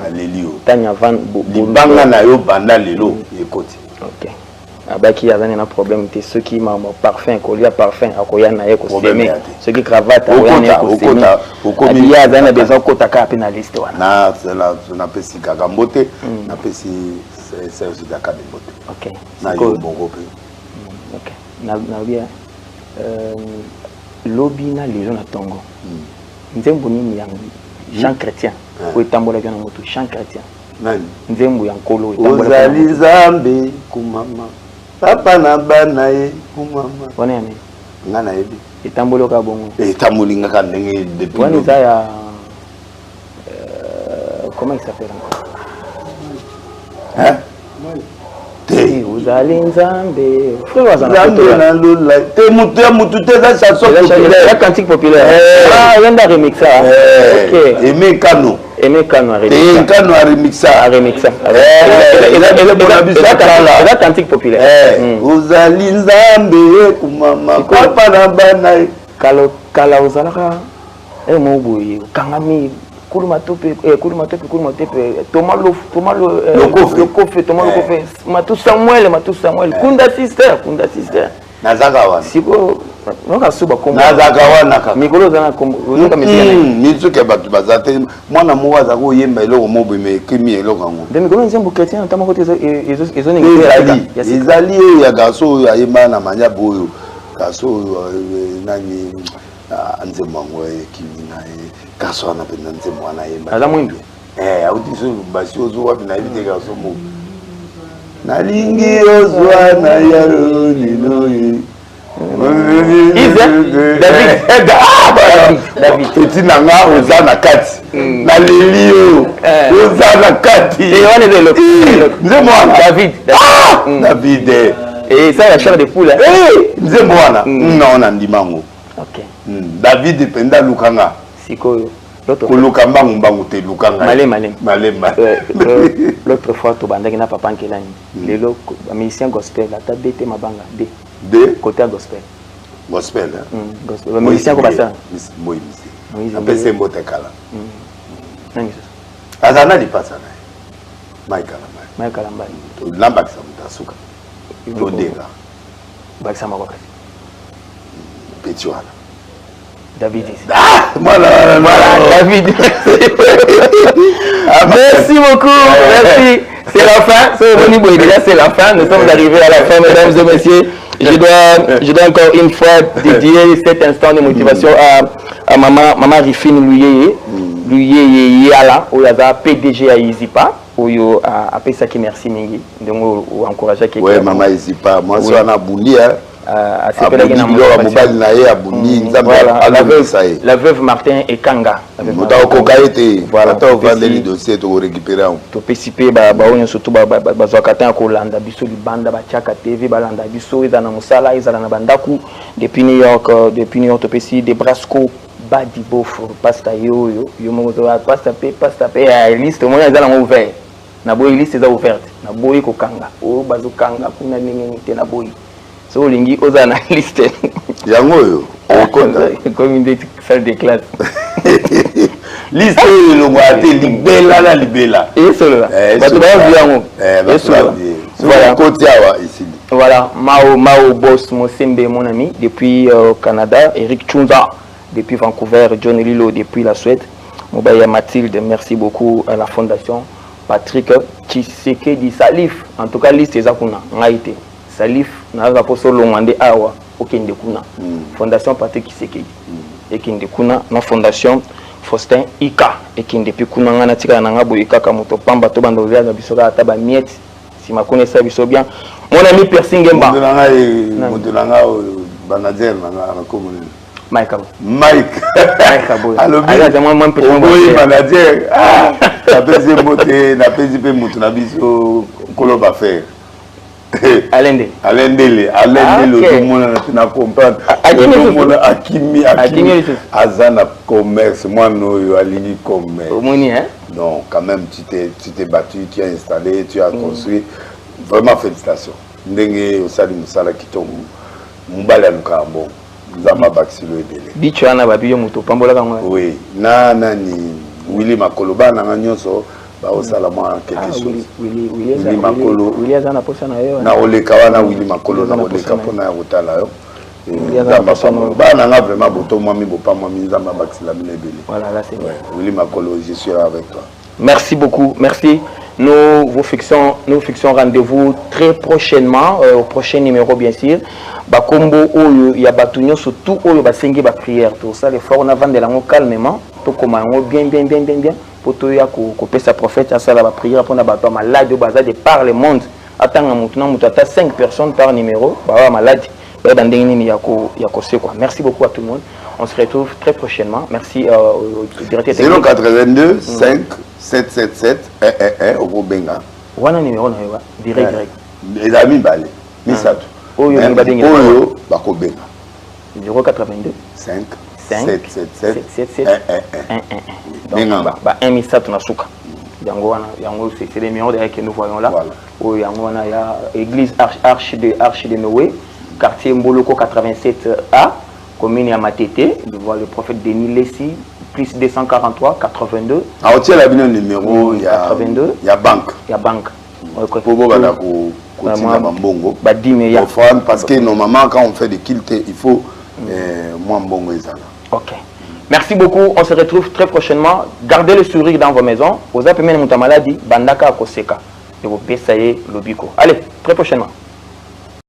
Alelio Tanya Van libanga na yo banda lelo ekoti OK abaki azana na problème te ceux qui m'a parfum kolia parfum akoya na yeko semer ceux qui cravate akoya na yeko semer okomi ya azana besoin kota ka pénaliste wana na pesi kaka mbote na pesi c'est aussi daka de mbote OK na yo bongo pe OK na bien lobby na les na tongo nzembo nini yango Jean Chrétien ou etambola kana moto Jean Chrétien nani nzembo ya nkolo etambola ozali nzambe kumama papa na bana ye kumama wana yane ngana yebi etambola ka bongo etamboli ngaka ndenge depuis wana ça ya comment il s'appelle encore te ozali nzambe frère wazana na lola te mutu te za chanson populaire la cantique populaire yenda remixa OK Aimé Kano a remixa la cantique populaire ozali nzambe kumama papa na bana kala ozalaka moboye kangami kuluma tope Thomas Matu Samuel Kunda sister nazaka wana siko noka suba kombo nazaka wana kaka mikolo zana kombo ozoka misika mizuke batu bazate mwana moko azaka oyemba eloko mobo me kemi eloko ngo de mikolo nzembo chrétien ntama kote ezo ezali ya gaso ya yemba na manya boyo gaso nani nzembo ngo kimi na gaso na pena nzembo wana yemba ala mwimbi audiso basi ozo wapi na ibite gaso mo nalingi ozwa na yaro linoyi David eti nanga oza na kati na lelio oza na kati nze mwana David et ça la chair de poule nze mwana naona ndimango OK David penda lukanga sikoyo koluka mbangu te lukanga malema l'autre fois to bandaki na papa nkelani lelo musicien gospel ata bete mabanga de côté gospel gospel musicien ko basa Moïse apese mbote kala nani azana lipasa na Michael Ambai lamba kisa mutasuka odega bakisa makokasi petiwana David voilà David merci beaucoup merci c'est la fin c'est la fin nous sommes arrivés à la fin mesdames et messieurs je dois encore une fois dédier cet instant de motivation à maman Rifine Luyeye Yala où il y avait PDG à Izipa où il a appelé ça qui merci mingi donc encourager quelqu'un ouais maman Izipa moi c'est un abouli la veuve Martin et Kanga voilà to pesipe ba onyo surtout ba zwakata kolanda biso libanda ba chaka TV balanda biso eza na musala eza na bandaku depuis New York to pesi de Brasco badi bofo pasta yo mo to pasta pe liste mo eza na ouvert na boy liste eza ouverte na boy ko kanga o bazo kanga kuna nini te na boy So lingi aux analystes. Yango Communauté salle de classe. Liste le boite libella la libella. Et cela. Voilà. Ici. Voilà, Mao Boss Mosembe, mon ami, depuis Canada, Eric Chunza, depuis Vancouver, John Lilo, depuis la Suède, Mobaya Mathilde, merci beaucoup à la fondation, Patrick Tshisekedi Salif, en tout cas, liste Zakuna, Ngaïté, Salif, n'a pas solo mandé Awa, Okende Kuna, fondation Patrick Tshisekedi, Ekende Kuna, non fondation Faustin Ika, Ekende Pikuna, Nganatika, Nangabo Ika, Kamoto Pamba, Tobando Via, Bisoga, Ataba Miet, si ma connaissance biso bien. Mon ami Percy Ngemba. Mike. Alors, manager. Ah, la deuxième moté, la PZP Moutunabiso, Koloba faire. Alende, le monde n'a comprendre. Akimi, Azana commerce, moi no alini commerce. Non, quand même, tu t'es battu, tu as installé, tu as construit. Vraiment félicitations. Ndenge osali musala kitongo. Mbala nukambo. Nzamba bakisilo ebele. Bichana babiyo muto pambola kangwa. Oui, nani Willy Makolo bana nyonso ba osala moi quelque chose. Willy Makolo. Willy azana posa na yo. Na oleka wana Willy Makolo na oleka pona ya kotala yo. Nzamba pambola bana nga vraiment boto moi mi bopa moi mi nzamba bakisila bile ebele. Voilà, là c'est vrai. Willy Makolo, je suis avec toi. Merci beaucoup, merci. Nous fixons rendez-vous très prochainement, au prochain numéro bien sûr. Bakombo oyo ya batunyo surtout oyo basengi ba prière tout ça les forts on avant de lango calmement to komango bien pour to ya ko pesa prophète ça la prière pour na bato malade baza de par le monde atanga mutu na mutu ata 5 personnes par numéro ba malade ba bandenge ni ya ko se quoi. Merci beaucoup à tout le monde. On se retrouve très prochainement. Merci au directeur 082 5 777 111 au Benga. Wana numéro na yo direct. Les amis balé. Misato. Oyo bako Benga. 082 5 777 111. Donc 1 Misato na suka. Yango c'est les numéros derrière que nous voyons là. Oyo yango wana ya église arche de Noé, quartier Mboloko 87A. Commune à Matete, de voir le prophète Denis Lessi, plus 243 82. Ah, on tient la bien numéro, il y a 82. Il y a banque. Il y a banque. Pour Bongo. Parce que normalement, quand on fait des kilts, il faut moins Bongo et ça. Ok. Merci beaucoup. On se retrouve très prochainement. Gardez le sourire dans vos maisons. Vous avez même une maladie, Bandaka Koseka. Et vous payez Lobiko. Allez, très prochainement.